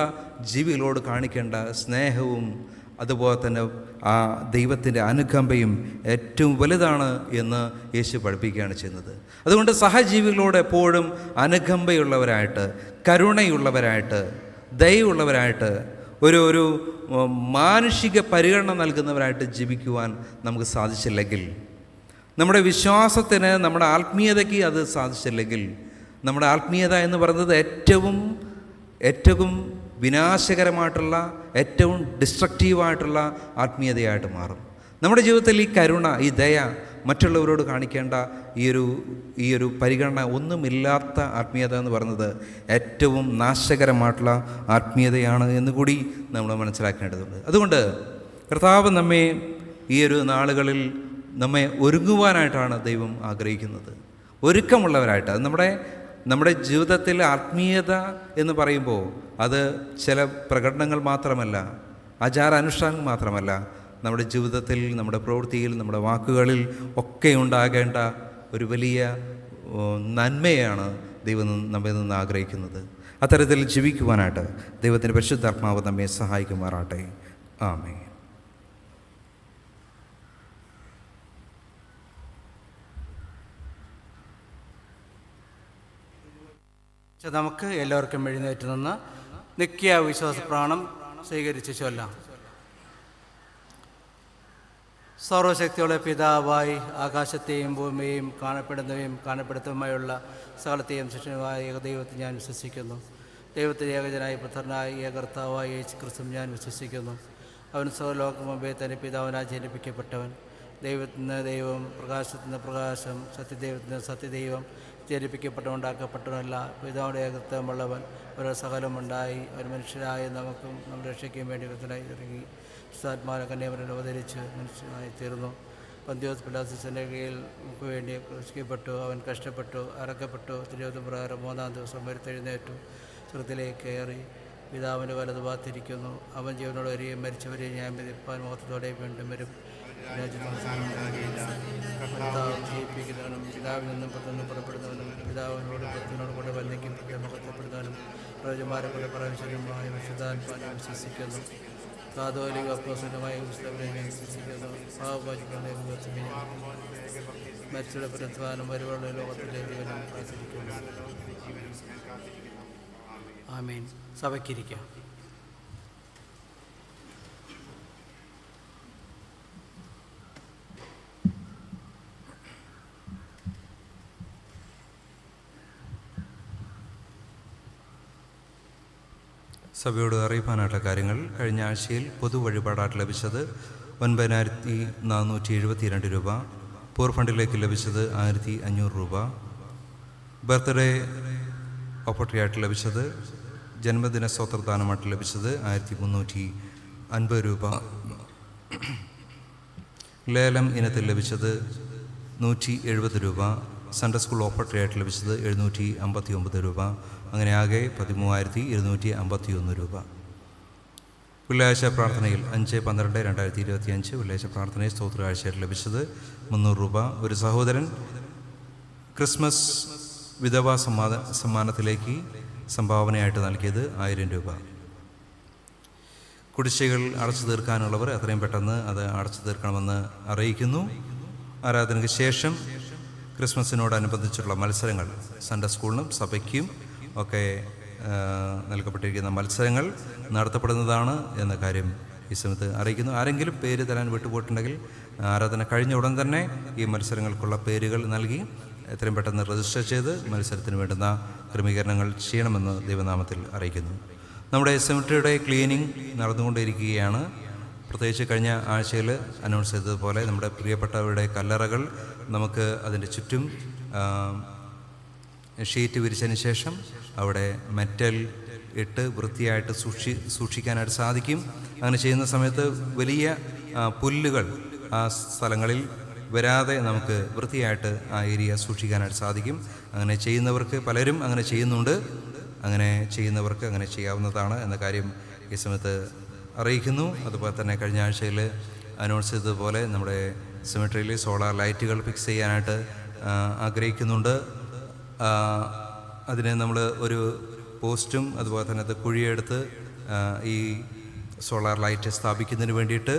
ജീവികളോട് കാണിക്കേണ്ട സ്നേഹവും അതുപോലെ തന്നെ ആ ദൈവത്തിൻ്റെ അനുകമ്പയും ഏറ്റവും വലുതാണ് എന്ന് യേശു പഠിപ്പിക്കുകയാണ് ചെയ്യുന്നത്. അതുകൊണ്ട് സഹജീവികളോട് എപ്പോഴും അനുകമ്പയുള്ളവരായിട്ട്, കരുണയുള്ളവരായിട്ട്, ദയയുള്ളവരായിട്ട്, ഒരു മാനുഷിക പരിഗണന നൽകുന്നവരായിട്ട് ജീവിക്കുവാൻ നമുക്ക് സാധിച്ചില്ലെങ്കിൽ, നമ്മുടെ വിശ്വാസത്തിന്, നമ്മുടെ ആത്മീയതയ്ക്ക് അത് സാധിച്ചില്ലെങ്കിൽ, നമ്മുടെ ആത്മീയത എന്ന് പറയുന്നത് ഏറ്റവും വിനാശകരമായിട്ടുള്ള, ഏറ്റവും ഡിസ്ട്രക്റ്റീവായിട്ടുള്ള ആത്മീയതയായിട്ട് മാറും. നമ്മുടെ ജീവിതത്തിൽ ഈ കരുണ, ഈ ദയ, മറ്റുള്ളവരോട് കാണിക്കേണ്ട ഈ ഒരു പരിഗണന ഒന്നുമില്ലാത്ത ആത്മീയത എന്ന് പറയുന്നത് ഏറ്റവും നാശകരമായിട്ടുള്ള ആത്മീയതയാണ് എന്നുകൂടി നമ്മൾ മനസ്സിലാക്കേണ്ടതുണ്ട്. അതുകൊണ്ട് കർത്താവ് നമ്മെ ഈ ഒരു നാളുകളിൽ നമ്മെ ഒരുങ്ങുവാനായിട്ടാണ് ദൈവം ആഗ്രഹിക്കുന്നത്, ഒരുക്കമുള്ളവരായിട്ട്. അത് നമ്മുടെ ജീവിതത്തിൽ ആത്മീയത എന്ന് പറയുമ്പോൾ അത് ചില പ്രകടനങ്ങൾ മാത്രമല്ല, ആചാരാനുഷ്ഠാനങ്ങൾ മാത്രമല്ല, നമ്മുടെ ജീവിതത്തിൽ, നമ്മുടെ പ്രവൃത്തിയിൽ, നമ്മുടെ വാക്കുകളിൽ ഒക്കെ ഉണ്ടാകേണ്ട ഒരു വലിയ നന്മയാണ് ദൈവം നമ്മിൽ നിന്ന് ആഗ്രഹിക്കുന്നത്. അത്തരത്തിൽ ജീവിക്കുവാനായിട്ട് ദൈവത്തിൻ്റെ പരിശുദ്ധാത്മാവ് നമ്മെ സഹായിക്കുമാറാട്ടെ. ആമേൻ. നമുക്ക് എല്ലാവർക്കും എഴുന്നേറ്റ് നിന്ന് നിത്യ വിശ്വാസ പ്രാണം സ്വീകരിച്ച് ചൊല്ലാം. സർവശക്തിയുള്ള പിതാവായി ആകാശത്തെയും ഭൂമിയെയും കാണപ്പെടുന്നവയും കാണപ്പെടുത്തതുമായുള്ള സകലത്തെയും സൃഷ്ടിയായ ഏകദൈവത്തെ ഞാൻ വിശ്വസിക്കുന്നു. ദൈവത്തിൻ്റെ ഏകജനായ പുത്രനായ ഏകർത്താവായ യേശു ക്രിസ്തു ഞാൻ വിശ്വസിക്കുന്നു. അവൻ സർവ്വലോകം മുമ്പേ തന്നെ പിതാവിനാൽ ജനിപ്പിക്കപ്പെട്ടവൻ, ദൈവത്തിന് ദൈവം, പ്രകാശത്തിന് പ്രകാശം, സത്യദൈവത്തിന് സത്യദൈവം, ജനിപ്പിക്കപ്പെട്ടുണ്ടാക്കപ്പെട്ടവനല്ല, പിതാവിൻ്റെ ഏകത്വമുള്ളവൻ, ഓരോ സകലമുണ്ടായി, ഒരു മനുഷ്യരായ നമുക്കും നമ്മുടെ രക്ഷയ്ക്കും വേണ്ടി കൃത്യനായി ഇറങ്ങി സാത്മാന കന്യാമരൻ അവതരിച്ച് മനുഷ്യനായി തീർന്നു. പന്തിയോസ് പിലാത്തോസിൻ്റെ കീഴിൽ നമുക്ക് വേണ്ടി ക്രൂശിക്കപ്പെട്ടു. അവൻ കഷ്ടപ്പെട്ടു, അറക്കപ്പെട്ടു, തിരുവോധ പ്രകാരം 3-ാം ദിവസം ഉയർത്തെഴുന്നേറ്റു, സ്വർഗ്ഗത്തിലേക്ക് കയറി പിതാവിൻ്റെ വലതുഭാഗത്തിരിക്കുന്നു. അവൻ ജീവനോട് വരികയും മരിച്ചവരെയും ഞാൻ വിധിപ്പാൻ മുഖത്തോടെ വീണ്ടും വരും. ജീവിപ്പിക്കുന്നവനും പിതാവിൽ നിന്നും പുറത്തുനിന്ന് പുറപ്പെടുന്നവനും പിതാവിനോട് പുത്രനോട് കൂടെ ബന്ധിക്കപ്പെട്ട് മുഖത്തപ്പെടുന്നവനും പ്രവചന്മാരെ കൊണ്ട് പരമേശ്വരനുമായ വിശുദ്ധാത്മാവിനെ വിശ്വസിക്കുന്നു. കാതോലിക അപ്പോസ്തലമായ പുസ്തകങ്ങളെ വിശ്വസിക്കുന്നു. പാപമോചനത്തിന്റെ മരിച്ചവരുടെ പുനരുത്ഥാനം വരുവള്ള ലോകത്തിലെ ജീവനും കാത്തിരിക്കുന്നു. ആമേൻ. സഭയ്ക്കിരിക്കാം. സഭയോട് അറിയിപ്പാനായിട്ടുള്ള കാര്യങ്ങൾ. കഴിഞ്ഞ ആഴ്ചയിൽ പൊതു വഴിപാടായിട്ട് ലഭിച്ചത് 9472 രൂപ, പൂർ ഫണ്ടിലേക്ക് ലഭിച്ചത് 1500 രൂപ, ബർത്ത്ഡേ ഓപ്പർട്ടറിയായിട്ട് ലഭിച്ചത്, ജന്മദിന സ്വത്രദാനമായിട്ട് ലഭിച്ചത് 1350 രൂപ, ലേലം ഇനത്തിൽ ലഭിച്ചത് 170 രൂപ, സൺഡേ സ്കൂൾ ഓപ്പർട്ടറിയായിട്ട് ലഭിച്ചത് 759 രൂപ, അങ്ങനെ ആകെ 13,251 രൂപ. വെള്ളിയാഴ്ച പ്രാർത്ഥനയിൽ 5/12/2025 വെള്ളിയാഴ്ച പ്രാർത്ഥനയിൽ സ്തോത്ര കാഴ്ചയായിട്ട് ലഭിച്ചത് 300 രൂപ. ഒരു സഹോദരൻ ക്രിസ്മസ് വിധവാ സമ്മാനത്തിലേക്ക് സംഭാവനയായിട്ട് നൽകിയത് 1000 രൂപ. കുടിശ്ശികൾ അടച്ചു തീർക്കാനുള്ളവർ എത്രയും പെട്ടെന്ന് അത് അടച്ചു തീർക്കണമെന്ന് അറിയിക്കുന്നു. ആരാധനയ്ക്ക് ശേഷം ക്രിസ്മസിനോടനുബന്ധിച്ചുള്ള മത്സരങ്ങൾ സൺഡേ സ്കൂളിനും സഭയ്ക്കും ഒക്കെ നൽകപ്പെട്ടിരിക്കുന്ന മത്സരങ്ങൾ നടത്തപ്പെടുന്നതാണ് എന്ന കാര്യം ഈ സമയത്ത് അറിയിക്കുന്നു. ആരെങ്കിലും പേര് തരാൻ വിട്ടുപോയിട്ടുണ്ടെങ്കിൽ ആരാധന കഴിഞ്ഞ ഉടൻ തന്നെ ഈ മത്സരങ്ങൾക്കുള്ള പേരുകൾ നൽകി എത്രയും പെട്ടെന്ന് രജിസ്റ്റർ ചെയ്ത് മത്സരത്തിന് വേണ്ടുന്ന ക്രമീകരണങ്ങൾ ചെയ്യണമെന്ന് ദൈവനാമത്തിൽ അറിയിക്കുന്നു. നമ്മുടെ സെമിട്രിയുടെ ക്ലീനിങ് നടന്നുകൊണ്ടിരിക്കുകയാണ്. പ്രത്യേകിച്ച് കഴിഞ്ഞ ആഴ്ചയിൽ അനൗൺസ് ചെയ്തതുപോലെ നമ്മുടെ പ്രിയപ്പെട്ടവരുടെ കല്ലറകൾ നമുക്ക് അതിൻ്റെ ചുറ്റും ഷീറ്റ് വിരിച്ചതിന് ശേഷം അവിടെ മെറ്റൽ ഇട്ട് വൃത്തിയായിട്ട് സൂക്ഷിക്കാനായിട്ട് സാധിക്കും. അങ്ങനെ ചെയ്യുന്ന സമയത്ത് വലിയ പുല്ലുകൾ ആ സ്ഥലങ്ങളിൽ വരാതെ നമുക്ക് വൃത്തിയായിട്ട് ആ ഏരിയ സൂക്ഷിക്കാനായിട്ട് സാധിക്കും. അങ്ങനെ ചെയ്യുന്നവർക്ക് പലരും അങ്ങനെ ചെയ്യുന്നുണ്ട്. അങ്ങനെ ചെയ്യുന്നവർക്ക് അങ്ങനെ ചെയ്യാവുന്നതാണ് എന്ന കാര്യം ഈ സമയത്ത് അറിയിക്കുന്നു. അതുപോലെ തന്നെ കഴിഞ്ഞ ആഴ്ചയിൽ അനൗൺസ് ചെയ്തതുപോലെ നമ്മുടെ സെമിട്രിയിൽ സോളാർ ലൈറ്റുകൾ ഫിക്സ് ചെയ്യാനായിട്ട് ആഗ്രഹിക്കുന്നുണ്ട്. അതിന് നമ്മൾ ഒരു പോസ്റ്റും അതുപോലെ തന്നെ അത് കുഴിയെടുത്ത് ഈ സോളാർ ലൈറ്റ് സ്ഥാപിക്കുന്നതിന് വേണ്ടിയിട്ട്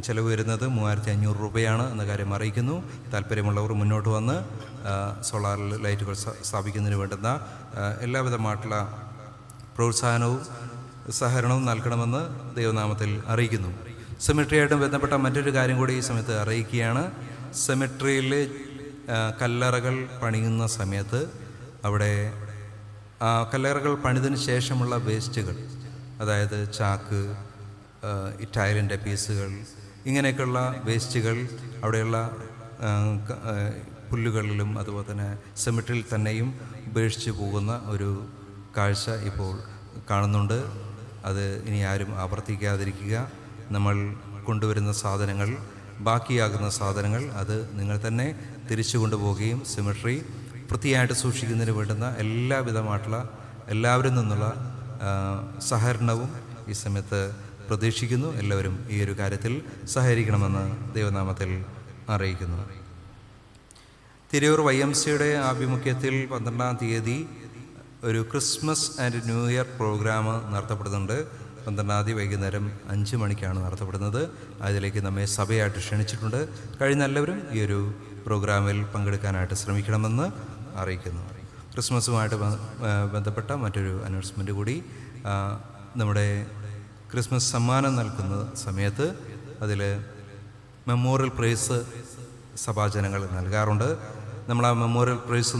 ചിലവ് വരുന്നത് 3500 രൂപയാണ് എന്ന കാര്യം അറിയിക്കുന്നു. താല്പര്യമുള്ളവർ മുന്നോട്ട് വന്ന് സോളാർ ലൈറ്റുകൾ സ്ഥാപിക്കുന്നതിന് വേണ്ടുന്ന എല്ലാവിധമായിട്ടുള്ള പ്രോത്സാഹനവും സഹകരണവും നൽകണമെന്ന് ദൈവനാമത്തിൽ അറിയിക്കുന്നു. സെമിട്രിയായിട്ടും ബന്ധപ്പെട്ട മറ്റൊരു കാര്യം കൂടി ഈ സമയത്ത് അറിയിക്കുകയാണ്. സെമിട്രിയിൽ കല്ലറകൾ പണിയുന്ന സമയത്ത് അവിടെ കല്ലറകൾ പണിതിന് ശേഷമുള്ള വേസ്റ്റുകൾ, അതായത് ചാക്ക്, ടയലിൻ്റെ പീസുകൾ, ഇങ്ങനെയൊക്കെയുള്ള വേസ്റ്റുകൾ അവിടെയുള്ള പുല്ലുകളിലും അതുപോലെ തന്നെ സെമിട്രിയിൽ തന്നെയും ഉപേക്ഷിച്ച് പോകുന്ന ഒരു കാഴ്ച ഇപ്പോൾ കാണുന്നുണ്ട്. അത് ഇനി ആരും ആവർത്തിക്കാതിരിക്കുക. നമ്മൾ കൊണ്ടുവരുന്ന സാധനങ്ങൾ, ബാക്കിയാകുന്ന സാധനങ്ങൾ അത് നിങ്ങൾ തന്നെ തിരിച്ചു കൊണ്ടുപോവുകയും സെമിട്രി വൃത്തിയായിട്ട് സൂക്ഷിക്കുന്നതിന് വേണ്ടുന്ന എല്ലാവിധമായിട്ടുള്ള എല്ലാവരിൽ നിന്നുള്ള സഹകരണവും ഈ സമയത്ത് പ്രതീക്ഷിക്കുന്നു. എല്ലാവരും ഈ ഒരു കാര്യത്തിൽ സഹകരിക്കണമെന്ന് ദൈവനാമത്തിൽ അറിയിക്കുന്നു. തിരൂർ YMCയുടെ ആഭിമുഖ്യത്തിൽ 12-ാം തീയതി ഒരു Christmas and new year programme നടത്തപ്പെടുന്നുണ്ട്. 12-ാം തീയതി വൈകുന്നേരം 5 മണിക്കാണ് നടത്തപ്പെടുന്നത്. അതിലേക്ക് നമ്മെ സഭയായിട്ട് ക്ഷണിച്ചിട്ടുണ്ട്. കഴിയുന്ന എല്ലാവരും ഈ ഒരു പ്രോഗ്രാമിൽ പങ്കെടുക്കാനായിട്ട് ശ്രമിക്കണമെന്ന് അറിയിക്കുന്നു. ക്രിസ്മസുമായിട്ട് ബന്ധപ്പെട്ട മറ്റൊരു അനൗൺസ്മെൻറ്റ് കൂടി. നമ്മുടെ ക്രിസ്മസ് സമ്മാനം നൽകുന്ന സമയത്ത് അതിൽ മെമ്മോറിയൽ പ്രൈസ് സഭാജനങ്ങൾ നൽകാറുണ്ട്. നമ്മൾ ആ മെമ്മോറിയൽ പ്രൈസ്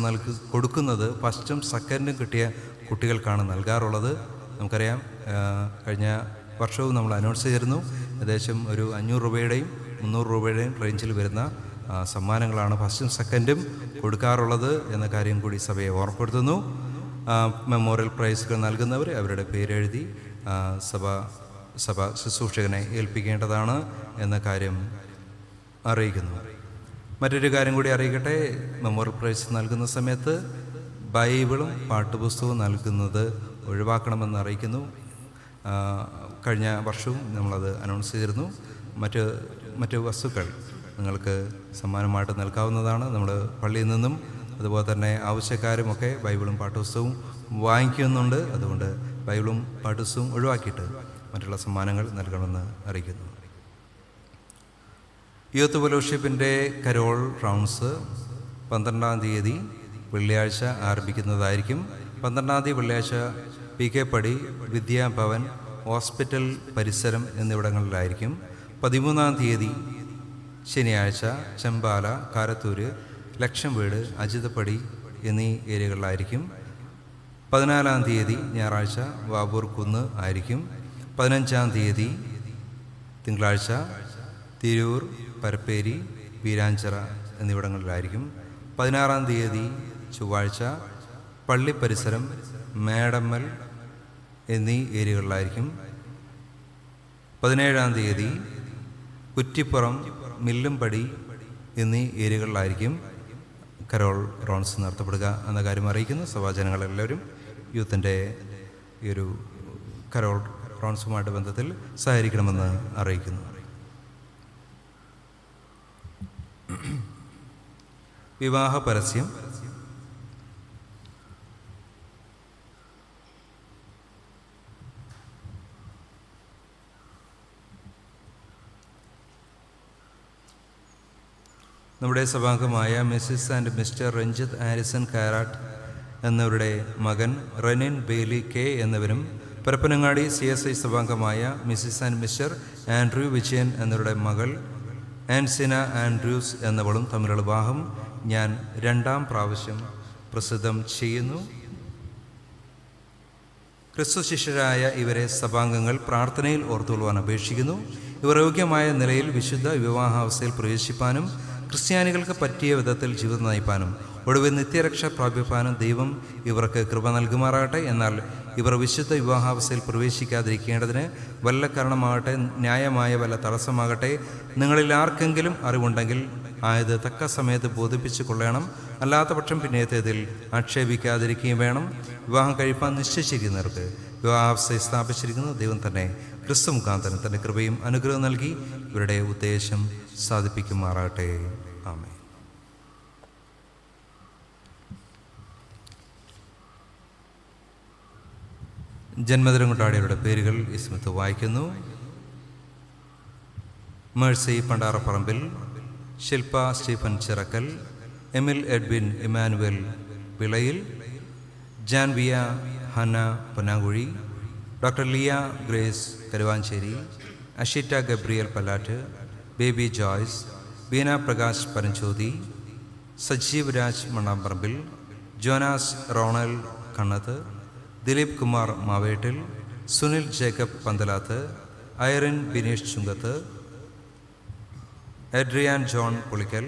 കൊടുക്കുന്നത് ഫസ്റ്റും സെക്കൻഡും കിട്ടിയ കുട്ടികൾക്കാണ് നൽകാറുള്ളത്. നമുക്കറിയാം, കഴിഞ്ഞ വർഷവും നമ്മൾ അനൗൺസ് ചെയ്തിരുന്നു. ഏകദേശം ഒരു 500 രൂപയുടെയും 300 രൂപയുടെയും റേഞ്ചിൽ വരുന്ന സമ്മാനങ്ങളാണ് ഫസ്റ്റും സെക്കൻഡും കൊടുക്കാറുള്ളത് എന്ന കാര്യം കൂടി സഭയെ ഓർമ്മപ്പെടുത്തുന്നു. മെമ്മോറിയൽ പ്രൈസുകൾ നൽകുന്നവർ അവരുടെ പേരെഴുതി സഭ ശുശ്രൂഷകനെ ഏൽപ്പിക്കേണ്ടതാണ് എന്ന കാര്യം അറിയിക്കുന്നു. മറ്റൊരു കാര്യം കൂടി അറിയിക്കട്ടെ. മെമ്മോറിയൽ പ്രൈസ് നൽകുന്ന സമയത്ത് ബൈബിളും പാട്ടുപുസ്തകവും നൽകുന്നത് ഒഴിവാക്കണമെന്ന് അറിയിക്കുന്നു. കഴിഞ്ഞ വർഷവും നമ്മളത് അനൗൺസ് ചെയ്തിരുന്നു. മറ്റ് വസ്തുക്കൾ നിങ്ങൾക്ക് സമ്മാനമായിട്ട് നൽകാവുന്നതാണ്. നമ്മൾ പള്ളിയിൽ നിന്നും അതുപോലെ തന്നെ ആവശ്യക്കാരുമൊക്കെ ബൈബിളും പാട്ടുപുസ്തകവും വാങ്ങിക്കുന്നുണ്ട്. അതുകൊണ്ട് ബൈബിളും പാട്ടുപുസ്തകവും ഒഴിവാക്കിയിട്ട് മറ്റുള്ള സമ്മാനങ്ങൾ നൽകണമെന്ന് അറിയിക്കുന്നു. യൂത്ത് ഫെലോഷിപ്പിൻ്റെ കരോൾ റൗണ്ട്സ് 12-ാം തീയതി വെള്ളിയാഴ്ച ആരംഭിക്കുന്നതായിരിക്കും. 12-ാം തീയതി വെള്ളിയാഴ്ച പി കെ പടി, വിദ്യാഭവൻ, ഹോസ്പിറ്റൽ പരിസരം എന്നിവിടങ്ങളിലായിരിക്കും. 13-ാം തീയതി ശനിയാഴ്ച ചെമ്പാല, കാരത്തൂര്, ലക്ഷം വീട്, അജിതപ്പടി എന്നീ ഏരിയകളിലായിരിക്കും. 14-ാം തീയതി ഞായറാഴ്ച വാവൂർ കുന്ന് ആയിരിക്കും. 15-ാം തീയതി തിങ്കളാഴ്ച തിരൂർ, പരപ്പേരി, വീരാഞ്ചിറ എന്നിവിടങ്ങളിലായിരിക്കും. 16-ാം തീയതി ചൊവ്വാഴ്ച പള്ളി പരിസരം, മേടമ്മൽ എന്നീ ഏരിയകളിലായിരിക്കും. 17-ാം തീയതി കുറ്റിപ്പുറം, മില്ലുംപടി എന്നീ ഏരിയകളിലായിരിക്കും കരോൾ റൗണ്ട്സ് നടത്തപ്പെടുക എന്ന കാര്യം അറിയിക്കുന്നു. സഭാജനങ്ങളെല്ലാവരും യൂത്തിൻ്റെ ഈ ഒരു കരോൾ റൗണ്ട്സുമായിട്ട് ബന്ധത്തിൽ സഹകരിക്കണമെന്ന് അറിയിക്കുന്നു. വിവാഹ പരസ്യം. നമ്മുടെ സഭാംഗമായ Mrs and Mr Ranjith Arison Karat എന്നിവരുടെ മകൻ റെനിൻ ബെയ്ലി കെ എന്നിവരും പരപ്പനങ്ങാടി CSI സഭാംഗമായ Mrs and Mr Andrew Vijayan എന്നിവരുടെ മകൾ ആൻസിന ആൻഡ്രൂസ് എന്നിവളും തമ്മിലുള്ള വിവാഹം ഞാൻ 2-ാം പ്രാവശ്യം പ്രസിദ്ധം ചെയ്യുന്നു. ക്രിസ്തു ശിഷ്യരായ ഇവരെ സഭാംഗങ്ങൾ പ്രാർത്ഥനയിൽ ഓർത്തുകൊള്ളുവാൻ അപേക്ഷിക്കുന്നു. ഇവർ യോഗ്യമായ നിലയിൽ വിശുദ്ധ വിവാഹാവസ്ഥയിൽ പ്രവേശിപ്പാനും ക്രിസ്ത്യാനികൾക്ക് പറ്റിയ വിധത്തിൽ ജീവിതം നയിപ്പാനും ഒടുവിൽ നിത്യരക്ഷ പ്രാപിപ്പാനും ദൈവം ഇവർക്ക് കൃപ നൽകുമാറാകട്ടെ. എന്നാൽ ഇവർ വിശുദ്ധ വിവാഹാവസ്ഥയിൽ പ്രവേശിക്കാതിരിക്കേണ്ടതിന് വല്ല കാരണമാകട്ടെ, ന്യായമായ വല്ല തടസ്സമാകട്ടെ, നിങ്ങളിൽ ആർക്കെങ്കിലും അറിവുണ്ടെങ്കിൽ ആയത് തക്ക സമയത്ത് ബോധിപ്പിച്ചു കൊള്ളണം. അല്ലാത്ത പക്ഷം പിന്നേത്തേതിൽ ആക്ഷേപിക്കാതിരിക്കുകയും വേണം. വിവാഹം കഴിപ്പാൻ നിശ്ചയിച്ചിരിക്കുന്നവർക്ക് വിവാഹാവസ്ഥയെ സ്ഥാപിച്ചിരിക്കുന്ന ദൈവം തന്നെ ക്രിസ്തു മുഖാന്തരം തൻ്റെ കൃപയും അനുഗ്രഹം നൽകി ഇവരുടെ ഉദ്ദേശം സാധിപ്പിക്കുമാറാകട്ടെ. ആമേൻ. ജന്മദിനം കൊണ്ടാടിയവരുടെ പേരുകൾ ഈ സമയത്ത് വായിക്കുന്നു. Mercy Pandaraparambil, Shilpa Stephen Chirakkal, Emil Edwin Emmanuel Vilayil, Janvia Hannah Ponnankuzhi, doctor Leah Grace Karuvancheri, Ashitha Gabriel Pallat, Baby Joyce, Beena Prakash Paranjothi, Sajeev Raj Mannamparambil, Jonas Ronal Kannath, Dileep Kumar Mavettil, Sunil Jacob Panthalath, Irene Bineesh Chunkath, Adrian John Pulickal,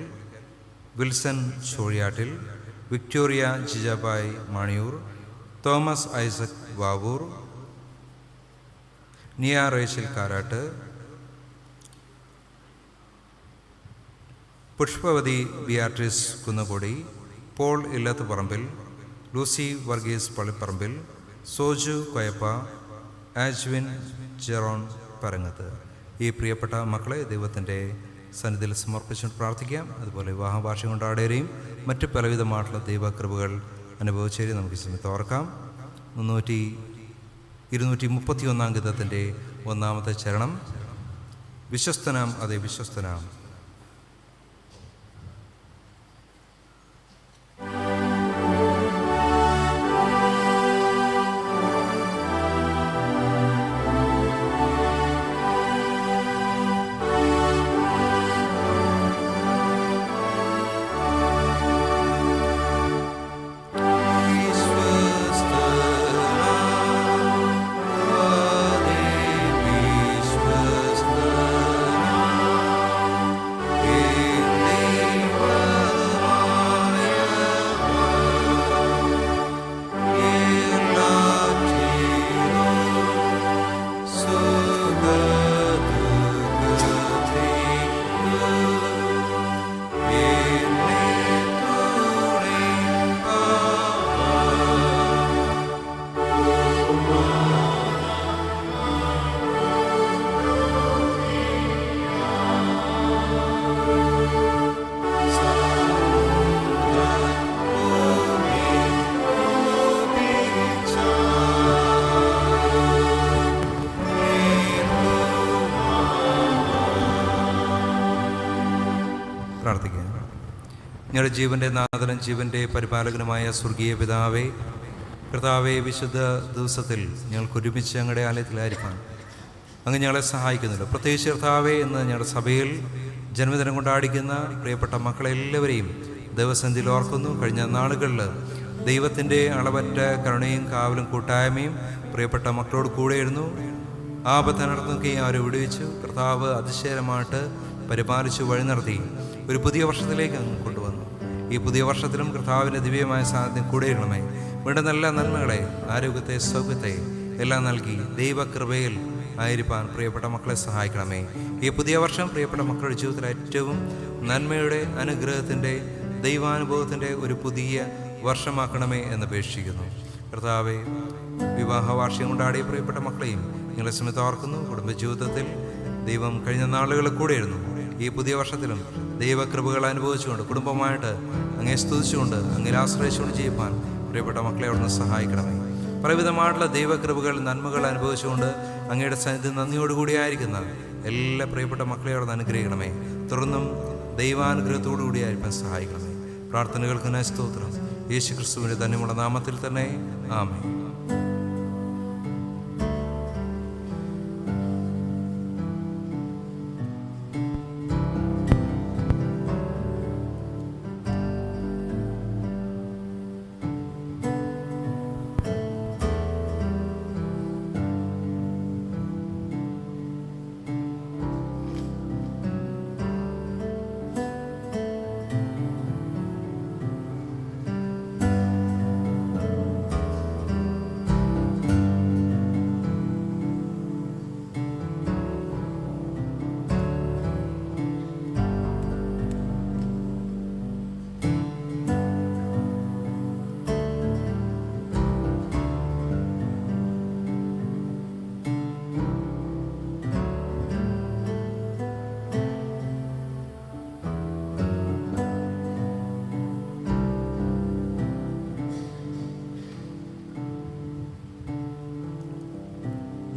Wilson Chozhiyattil, Victoria Jijabai Maniyur, Thomas Isaac Vavoor, Nia Rachel Karat, Pushpavathi Beatrice Kunnakkodi, Paul Illath Parambil, Lucy Varghese Pallipparambil, Soju Koyappa, Ajwin Jeron പരങ്ങത്ത്. ഈ പ്രിയപ്പെട്ട മക്കളെ ദൈവത്തിൻ്റെ സന്നിധിയിൽ സമർപ്പിച്ചുകൊണ്ട് പ്രാർത്ഥിക്കാം. അതുപോലെ വിവാഹ വാർഷികം കൊണ്ടാടേരെയും മറ്റ് പലവിധമായിട്ടുള്ള ദൈവകൃപകൾ അനുഭവിച്ചേരി നമുക്ക് ഈ സമയത്ത് ഓർക്കാം. 231 ഗീതത്തിൻ്റെ 1-ാമത്തെ ചരണം, വിശ്വസ്തനാം അതെ വിശ്വസ്തനാം. ഞങ്ങളുടെ ജീവൻ്റെ നാഥനും ജീവൻ്റെ പരിപാലകനുമായ സ്വർഗീയ പിതാവേ, കർത്താവേ, വിശുദ്ധ ദിവസത്തിൽ ഞങ്ങൾക്ക് ഒരുമിച്ച് ഞങ്ങളുടെ ആലയത്തിലായിരിക്കാൻ അങ്ങ് ഞങ്ങളെ സഹായിക്കുന്നില്ല. പ്രത്യേകിച്ച് കർത്താവേ, ഇന്ന് ഞങ്ങളുടെ സഭയിൽ ജന്മദിനം കൊണ്ടാടിക്കുന്ന പ്രിയപ്പെട്ട മക്കളെല്ലാവരെയും ദൈവസന്നിധിയിൽ ഓർക്കുന്നു. കഴിഞ്ഞ നാളുകളിൽ ദൈവത്തിൻ്റെ അളവറ്റ കരുണയും കാവലും കൂട്ടായ്മയും പ്രിയപ്പെട്ട മക്കളോട് കൂടെയിരുന്നു. ആപത്തനടന്നൊക്കെയും അവരെ വിടുവിച്ചു. കർത്താവ് അതിശയമായിട്ട് പരിപാലിച്ചു വഴി നടത്തി ഒരു പുതിയ വർഷത്തിലേക്ക് അങ്ങ് കൊണ്ടുവന്നു. ഈ പുതിയ വർഷത്തിലും കർത്താവിൻ്റെ ദിവ്യമായ സാന്നിധ്യം കൂടെയിരണമേ. വേണ്ട നല്ല നന്മകളെ, ആരോഗ്യത്തെ, സൗഖ്യത്തെ എല്ലാം നൽകി ദൈവകൃപയിൽ ആയിരിക്കാൻ പ്രിയപ്പെട്ട മക്കളെ സഹായിക്കണമേ. ഈ പുതിയ വർഷം പ്രിയപ്പെട്ട മക്കളുടെ ജീവിതത്തിൽ ഏറ്റവും നന്മയുടെ, അനുഗ്രഹത്തിൻ്റെ, ദൈവാനുഭവത്തിൻ്റെ ഒരു പുതിയ വർഷമാക്കണമേ എന്നപേക്ഷിക്കുന്നു. കർത്താവെ, വിവാഹ വാർഷികം കൊണ്ടാടിയ പ്രിയപ്പെട്ട മക്കളെയും നിങ്ങളെ സമയത്ത് ഓർക്കുന്നു. കുടുംബജീവിതത്തിൽ ദൈവം കഴിഞ്ഞ നാളുകളിൽ കൂടെയായിരുന്നു. ഈ പുതിയ വർഷത്തിലും ദൈവകൃപകൾ അനുഭവിച്ചുകൊണ്ട് കുടുംബമായിട്ട് അങ്ങേ സ്തുതിച്ചുകൊണ്ട് അങ്ങനെ ആശ്രയിച്ചുകൊണ്ട് ചെയ്യുവാൻ പ്രിയപ്പെട്ട മക്കളെ അവിടുന്ന് സഹായിക്കണമേ. പലവിധമായിട്ടുള്ള ദൈവകൃപകൾ, നന്മകൾ അനുഭവിച്ചുകൊണ്ട് അങ്ങയുടെ സന്നിധി നന്ദിയോടുകൂടിയായിരിക്കുന്ന എല്ലാ പ്രിയപ്പെട്ട മക്കളെ അവിടുന്ന് അനുഗ്രഹിക്കണമേ. തുടർന്നും ദൈവാനുഗ്രഹത്തോടു കൂടിയായിരിക്കാൻ സഹായിക്കണമേ. പ്രാർത്ഥനകൾക്ക് സ്തോത്രം. യേശു ക്രിസ്തുവിൻ്റെ ധന്യമുള്ള നാമത്തിൽ തന്നെ ആമേൻ.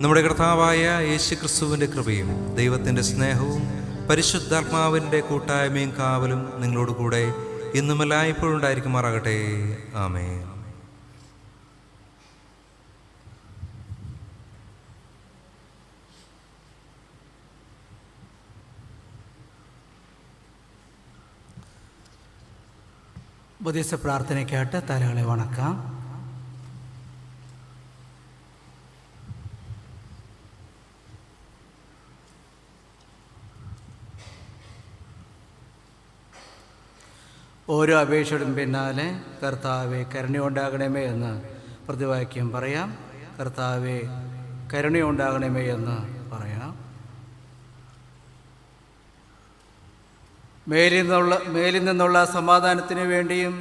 നമ്മുടെ കർത്താവായ യേശു ക്രിസ്തുവിൻ്റെ കൃപയും ദൈവത്തിൻ്റെ സ്നേഹവും പരിശുദ്ധാത്മാവിൻ്റെ കൂട്ടായ്മയും കാവലും നിങ്ങളോട് കൂടെ ഇന്നുമെല്ലാം ഇപ്പോഴും ഉണ്ടായിരിക്കുമാറാകട്ടെ. ആമേൻ. ഉപദേശ പ്രാർത്ഥനയ്ക്കായിട്ട് തലകളെ വണക്കാം. ഓരോ അപേക്ഷയുടെ പിന്നാലെ കർത്താവെ കരുണയുണ്ടാകണമേ എന്ന് പ്രതിവാക്യം പറയാം. കർത്താവെ കരുണയുണ്ടാകണമേ എന്ന് പറയാം. മേലിൽ നിന്നുള്ള സമാധാനത്തിന് വേണ്ടിയും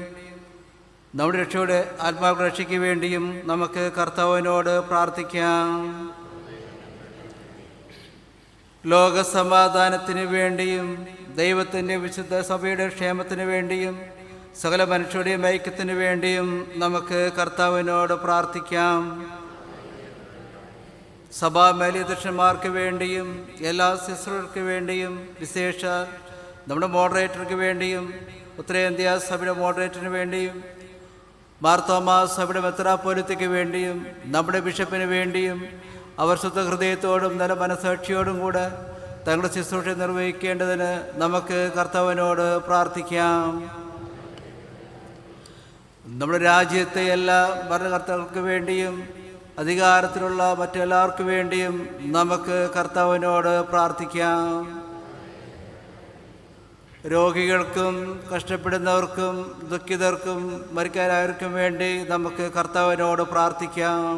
നമ്മുടെ രക്ഷയുടെ ആത്മാവ് രക്ഷയ്ക്ക് വേണ്ടിയും നമുക്ക് കർത്താവിനോട് പ്രാർത്ഥിക്കാം. ലോകസമാധാനത്തിന് വേണ്ടിയും ദൈവത്തിൻ്റെ വിശുദ്ധ സഭയുടെ ക്ഷേമത്തിന് വേണ്ടിയും സകല മനുഷ്യരുടെയും ഐക്യത്തിന് വേണ്ടിയും നമുക്ക് കർത്താവിനോട് പ്രാർത്ഥിക്കാം. സഭാ മേലധ്യക്ഷന്മാർക്ക് വേണ്ടിയും എല്ലാ ശുശ്രൂഷകർക്ക് വേണ്ടിയും, വിശേഷ നമ്മുടെ മോഡറേറ്റർക്ക് വേണ്ടിയും, ഉത്തരേന്ത്യ സഭയുടെ മോഡറേറ്ററിന് വേണ്ടിയും, മാർത്തോമാ സഭയുടെ മെത്രാപ്പോലിത്തയ്ക്ക് വേണ്ടിയും, നമ്മുടെ ബിഷപ്പിന് വേണ്ടിയും, അവർ ശുദ്ധ ഹൃദയത്തോടും നല്ല മനസാക്ഷിയോടും കൂടെ തങ്ങളുടെ ശുശ്രൂഷ നിർവഹിക്കേണ്ടതിന് നമുക്ക് കർത്താവിനോട് പ്രാർത്ഥിക്കാം. നമ്മുടെ രാജ്യത്തെ എല്ലാ ഭരണകർത്താക്കൾക്ക് വേണ്ടിയും അധികാരത്തിലുള്ള മറ്റെല്ലാവർക്കു വേണ്ടിയും നമുക്ക് കർത്താവിനോട് പ്രാർത്ഥിക്കാം. രോഗികൾക്കും കഷ്ടപ്പെടുന്നവർക്കും ദുഃഖിതർക്കും മരിക്കാനായവർക്കും വേണ്ടി നമുക്ക് കർത്താവിനോട് പ്രാർത്ഥിക്കാം.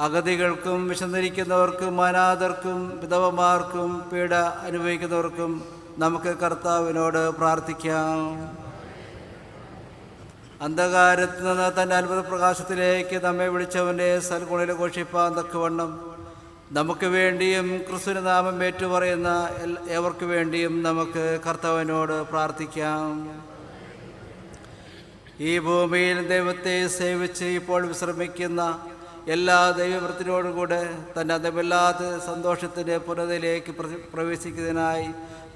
അഗതികൾക്കും വിശന്നിരിക്കുന്നവർക്കും അനാഥർക്കും വിധവമാർക്കും പീഡ അനുഭവിക്കുന്നവർക്കും നമുക്ക് കർത്താവിനോട് പ്രാർത്ഥിക്കാം. അന്ധകാരത്തിൽ നിന്ന് തൻ്റെ അത്ഭുത പ്രകാശത്തിലേക്ക് നമ്മെ വിളിച്ചവൻ്റെ സൽഗുണയിൽ ഘോഷിപ്പാൻ തക്കവണ്ണം നമുക്ക് വേണ്ടിയും ക്രിസ്തുവിന്റെ നാമം ഏറ്റുപറയുന്ന ഏവർക്ക് വേണ്ടിയും നമുക്ക് കർത്താവിനോട് പ്രാർത്ഥിക്കാം. ഈ ഭൂമിയിൽ ദൈവത്തെ സേവിച്ച് ഇപ്പോൾ വിശ്രമിക്കുന്ന എല്ലാ ദൈവവൃത്തിനോടും കൂടെ തൻ്റെ അന്തമില്ലാത്ത സന്തോഷത്തിൻ്റെ പുനതയിലേക്ക് പ്രവേശിക്കുന്നതിനായി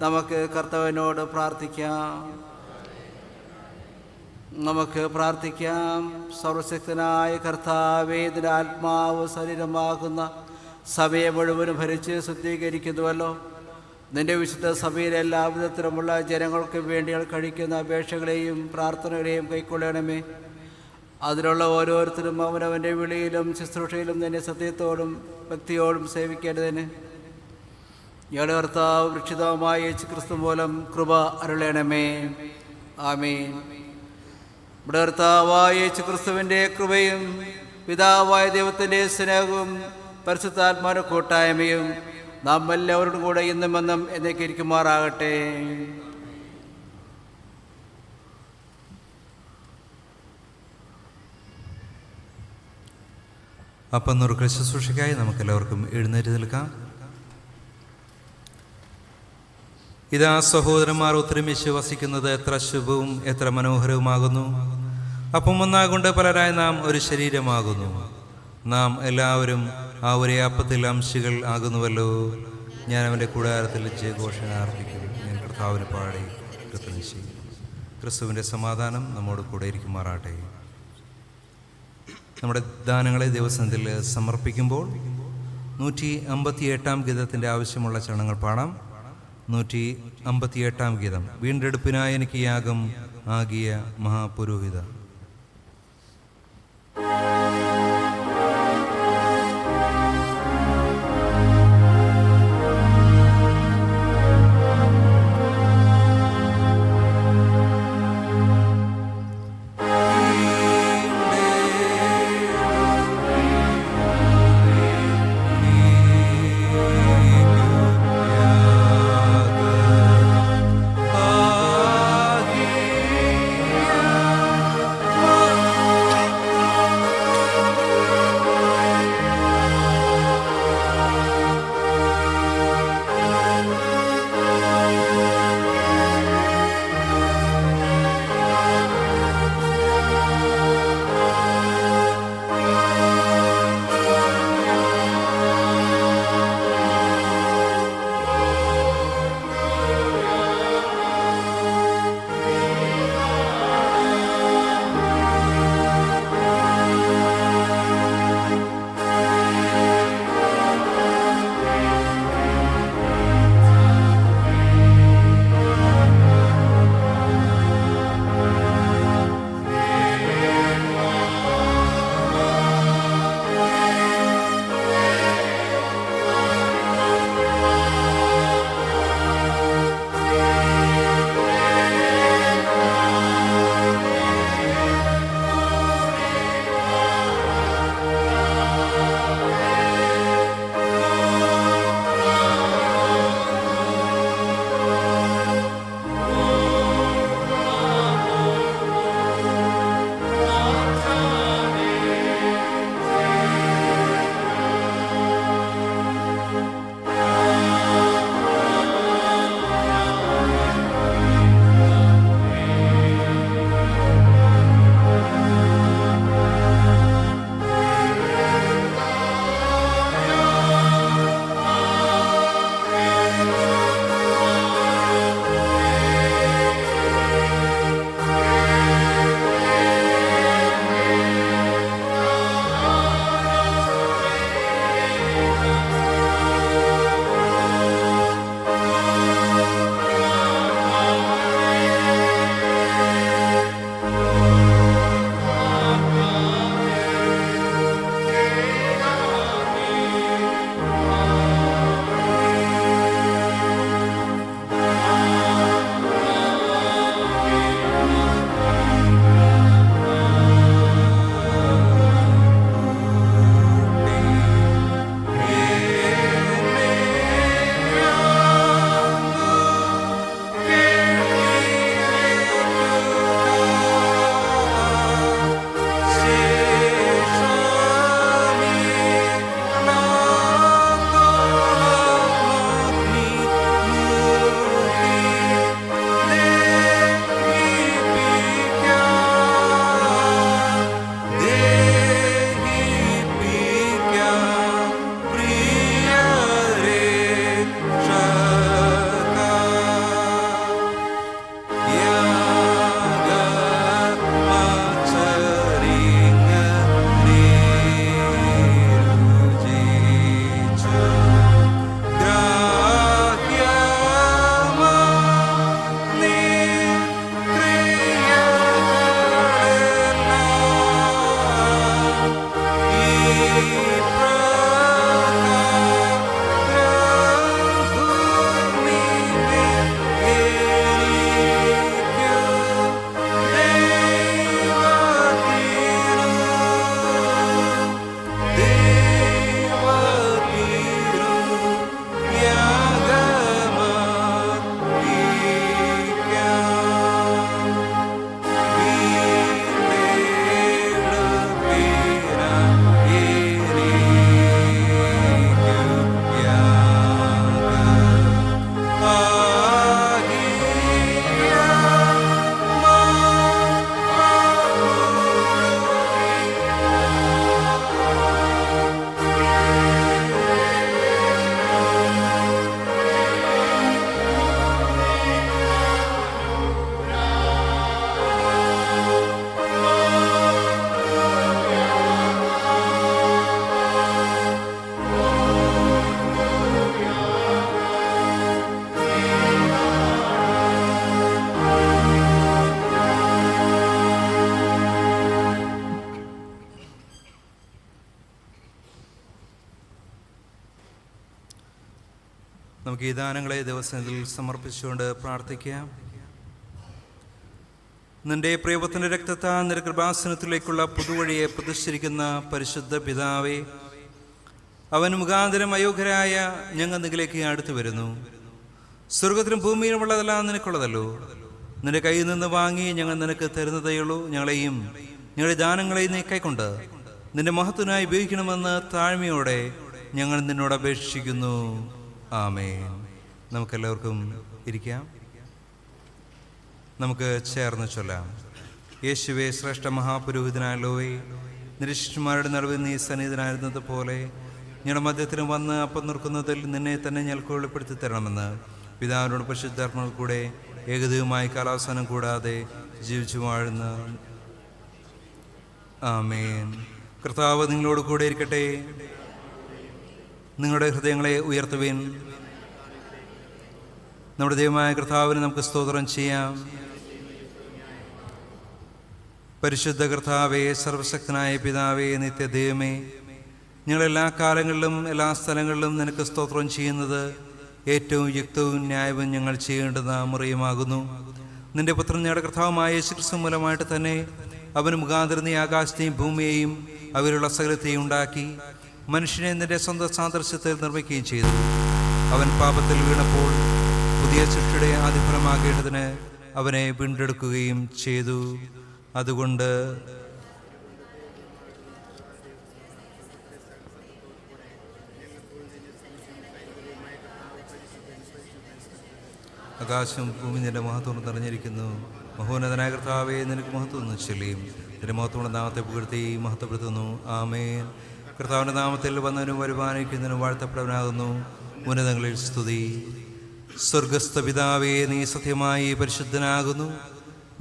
നമുക്ക് കർത്താവിനോട് പ്രാർത്ഥിക്കാം. സർവശക്തനായ കർത്താവേ, നിന്റെ ആത്മാവ് ശരീരമാകുന്ന സഭയെ മുഴുവനും ഭരിച്ച് ശുദ്ധീകരിക്കുന്നുവല്ലോ. നിന്റെ വിശുദ്ധ സഭയിലെ എല്ലാ വിധത്തിലുമുള്ള ജനങ്ങൾക്ക് വേണ്ടി കഴിക്കുന്ന അപേക്ഷകളെയും പ്രാർത്ഥനകളെയും കൈക്കൊള്ളണമേ. അതിലുള്ള ഓരോരുത്തരും അവനവൻ്റെ വിളിയിലും ശുശ്രൂഷയിലും നിന്നെ സത്യത്തോടും ഭക്തിയോടും സേവിക്കേണ്ടതിന് ഞങ്ങളുടെ കർത്താവ് രക്ഷിതാവുമായ യേശുക്രിസ്തു മൂലം കൃപ അരുളണമേ. ആമീൻ. നമ്മുടെ കർത്താവായ യേശുക്രിസ്തുവിൻ്റെ കൃപയും പിതാവായ ദൈവത്തിൻ്റെ സ്നേഹവും പരിശുദ്ധാത്മാവിന്റെ കൂട്ടായ്മയും നാം എല്ലാവരോടും കൂടെ ഇന്നും എന്നും എന്നേക്കും ഇരിക്കുമാറാകട്ടെ. അപ്പം നുറുക്കൽ ശുശ്രൂഷയ്ക്കായി നമുക്കെല്ലാവർക്കും എഴുന്നേറ്റ് നിൽക്കാം. ഇതാ സഹോദരന്മാർ ഒത്തൊരുമിച്ച് വസിക്കുന്നത് എത്ര ശുഭവും എത്ര മനോഹരവുമാകുന്നു. അപ്പം ഒന്നാകൊണ്ട് പലരായി നാം ഒരു ശരീരമാകുന്നു. നാം എല്ലാവരും ആ ഒരേ അപ്പത്തിൽ അംശികൾ ആകുന്നുവല്ലോ. ഞാൻ അവൻ്റെ കൂടാരത്തിൽ ജയഘോഷണം ആർപ്പിക്കും. ഞാൻ കർത്താവിന് പാടി കൃത്യം ചെയ്യും. ക്രിസ്തുവിൻ്റെ സമാധാനം നമ്മോട് കൂടെ ഇരിക്കുമാറാട്ടെ. നമ്മുടെ ദാനങ്ങളെ ദൈവസന്നിധിയിൽ സമർപ്പിക്കുമ്പോൾ 158 ഗീതത്തിൻ്റെ ആവശ്യമുള്ള ചരണങ്ങൾ പാടാം. 158 ഗീതം. വീണ്ടെടുപ്പിനായി എനിക്ക് യാഗം ആകിയ മഹാപുരോഹിത. നമുക്ക് ഈ ദാനങ്ങളെ ദിവസത്തിൽ സമർപ്പിച്ചുകൊണ്ട് പ്രാർത്ഥിക്കാം. നിന്റെ പ്രിയപുത്രന്റെ രക്തത്താൽ നിന്റെ കൃപാസനത്തിലേക്കുള്ള പുതുവഴിയെ പ്രതിഷ്ഠിക്കുന്ന പരിശുദ്ധ പിതാവേ, അവൻ മുഖാന്തരം അയോഗ്യരായ ഞങ്ങൾ നിങ്ങളിലേക്ക് അടുത്തു വരുന്നു. സ്വർഗത്തിലും ഭൂമിയിലുമുള്ളതെല്ലാം നിനക്കുള്ളതല്ലോ. നിന്റെ കയ്യിൽ നിന്ന് വാങ്ങി ഞങ്ങൾ നിനക്ക് തരുന്നതേയുള്ളൂ. ഞങ്ങളെയും ഞങ്ങളുടെ ദാനങ്ങളെയും നീ കൈക്കൊണ്ട് നിന്റെ മഹത്വനായി ഉപയോഗിക്കണമെന്ന് താഴ്മയോടെ ഞങ്ങൾ നിന്നോട് അപേക്ഷിക്കുന്നു. ആമേൻ. നമുക്കെല്ലാവർക്കും ഇരിക്കാം. നമുക്ക് ചേർന്ന് ചൊല്ലാം. യേശുവേ, ശ്രേഷ്ഠ മഹാപുരോഹിതനായല്ലോവേ, നിരീക്ഷന്മാരുടെ നടുവിൽ നീ സന്നിഹിതനായിരുന്നത് പോലെ ഞങ്ങളുടെ മധ്യത്തിലും വന്ന് അപ്പം നിൽക്കുന്നതിൽ നിന്നെ തന്നെ ഞങ്ങൾക്ക് വെളിപ്പെടുത്തി തരണമെന്ന് പിതാവിനോട് പരിശുദ്ധാത്മാവിൽ കൂടെ ഏകദൈവമായി കാലാവസാനം കൂടാതെ ജീവിച്ചു വാഴുന്ന. ആമേൻ. കർത്താവ് നിങ്ങളോട് കൂടെ ഇരിക്കട്ടെ. നിങ്ങളുടെ ഹൃദയങ്ങളെ ഉയർത്തുവിൻ. നമ്മുടെ ദൈവമായ കർത്താവിന് നമുക്ക് സ്തോത്രം ചെയ്യാം. പരിശുദ്ധ കർത്താവേ, സർവശക്തനായ പിതാവേ, നിത്യദൈവമേ, ഞങ്ങളെല്ലാ കാലങ്ങളിലും എല്ലാ സ്ഥലങ്ങളിലും നിനക്ക് സ്തോത്രം ചെയ്യുന്നത് ഏറ്റവും യുക്തവും ന്യായവും ഞങ്ങൾ ചെയ്യേണ്ടുന്ന മുറിയുമാകുന്നു. നിന്റെ പുത്രൻ ഞങ്ങളുടെ കർത്താവുമായ യേശുക്രിസ്തു മൂലമായിട്ട് തന്നെ അവന് മുഖാന്തരം നീ ആകാശത്തെയും ഭൂമിയെയും അവരുള്ള സകലത്തെയും ഉണ്ടാക്കി മനുഷ്യനെ നിന്റെ സ്വന്തം സാദൃശ്യത്തിൽ നിർമ്മിക്കുകയും ചെയ്തു. അവൻ പാപത്തിൽ വീണപ്പോൾ പുതിയ സൃഷ്ടിയുടെ ആദിഫലമാകേണ്ടതിന് അവനെ വീണ്ടെടുക്കുകയും ചെയ്തു. അതുകൊണ്ട് ആകാശം ഭൂമി നിന്റെ മഹത്വം നിറഞ്ഞിരിക്കുന്നു. മഹോന്നതനായ കർത്താവേ, നിനക്ക് മഹത്വം നിശ്ചലിയും. നിന്റെ മഹത്വമുള്ള നാമത്തെ പുകഴ്ത്തി മഹത്വപ്പെടുത്തുന്നു. ആമേൻ. കർത്താവിൻ്റെ നാമത്തിൽ വന്നവനും വരുമാനിക്കുന്നതിനും വാഴ്ത്തപ്പെടവനാകുന്നു. ഉന്നതങ്ങളിൽ സ്തുതി. സ്വർഗസ്ഥ പിതാവേ, നീ സത്യമായി പരിശുദ്ധനാകുന്നു.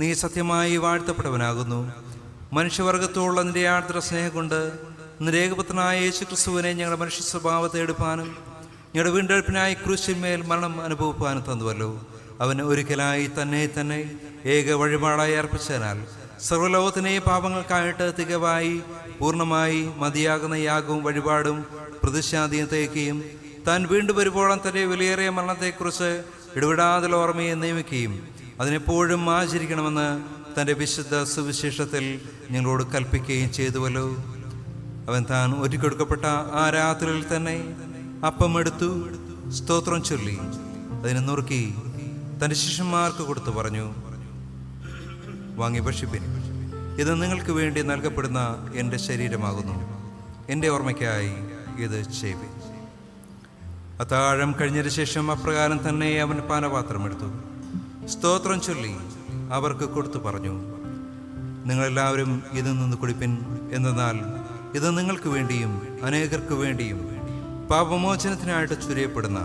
നീ സത്യമായി വാഴ്ത്തപ്പെടവനാകുന്നു. മനുഷ്യവർഗത്തോടുള്ള നിന്റെ ആർദ്ര സ്നേഹം കൊണ്ട് നിന്റെ ഏകപുത്രനായ യേശുക്രിസ്തുവിനെ ഞങ്ങളുടെ മനുഷ്യ സ്വഭാവത്തെ എടുപ്പാനും ഞങ്ങളുടെ വീണ്ടെടുപ്പിനായി ക്രൂശിന്മേൽ മരണം അനുഭവിപ്പാനും തന്നുവല്ലോ. അവൻ ഒരിക്കലായി തന്നെ ഏക വഴിപാടായി അർപ്പിച്ചതിനാൽ സർവ്വലോകത്തിനെയും പാപങ്ങൾക്കായിട്ട് തികവായി പൂർണ്ണമായി മതിയാകുന്ന യാഗവും വഴിപാടും പ്രതിശാന്തിയത്തേക്കും താൻ വീണ്ടും വരുമ്പോഴും തന്റെ വിലയേറിയ മരണത്തെക്കുറിച്ച് ഇടപെടാതെ ഓർമ്മയെ നിയമിക്കുകയും അതിനെപ്പോഴും ആചരിക്കണമെന്ന് തൻ്റെ വിശുദ്ധ സുവിശേഷത്തിൽ ഞങ്ങളോട് കൽപ്പിക്കുകയും ചെയ്തുവല്ലോ. അവൻ താൻ ഒറ്റിക്കൊടുക്കപ്പെട്ട ആ രാത്രിയിൽ തന്നെ അപ്പം എടുത്തു, സ്തോത്രം ചൊല്ലി അതിനെ നുറുക്കി തൻ്റെ ശിഷ്യന്മാർക്ക് കൊടുത്തു പറഞ്ഞു, വാങ്ങി ഭക്ഷിപ്പിൻ. ഇത് നിങ്ങൾക്ക് വേണ്ടി നൽകപ്പെടുന്ന എൻ്റെ ശരീരമാകുന്നു. എൻ്റെ ഓർമ്മയ്ക്കായി ഇത് ചെയ്യുവിൻ. അത്താഴം കഴിഞ്ഞതിന് ശേഷം അപ്രകാരം തന്നെ അവൻ പാനപാത്രം എടുത്തു, സ്തോത്രം ചൊല്ലി അവർക്ക് കൊടുത്തു പറഞ്ഞു, നിങ്ങളെല്ലാവരും ഇതിൽ നിന്ന് കുടിപ്പിൻ. എന്തെന്നാൽ ഇത് നിങ്ങൾക്ക് വേണ്ടിയും അനേകർക്ക് വേണ്ടിയും പാപമോചനത്തിനായിട്ട് ചുരിയപ്പെടുന്ന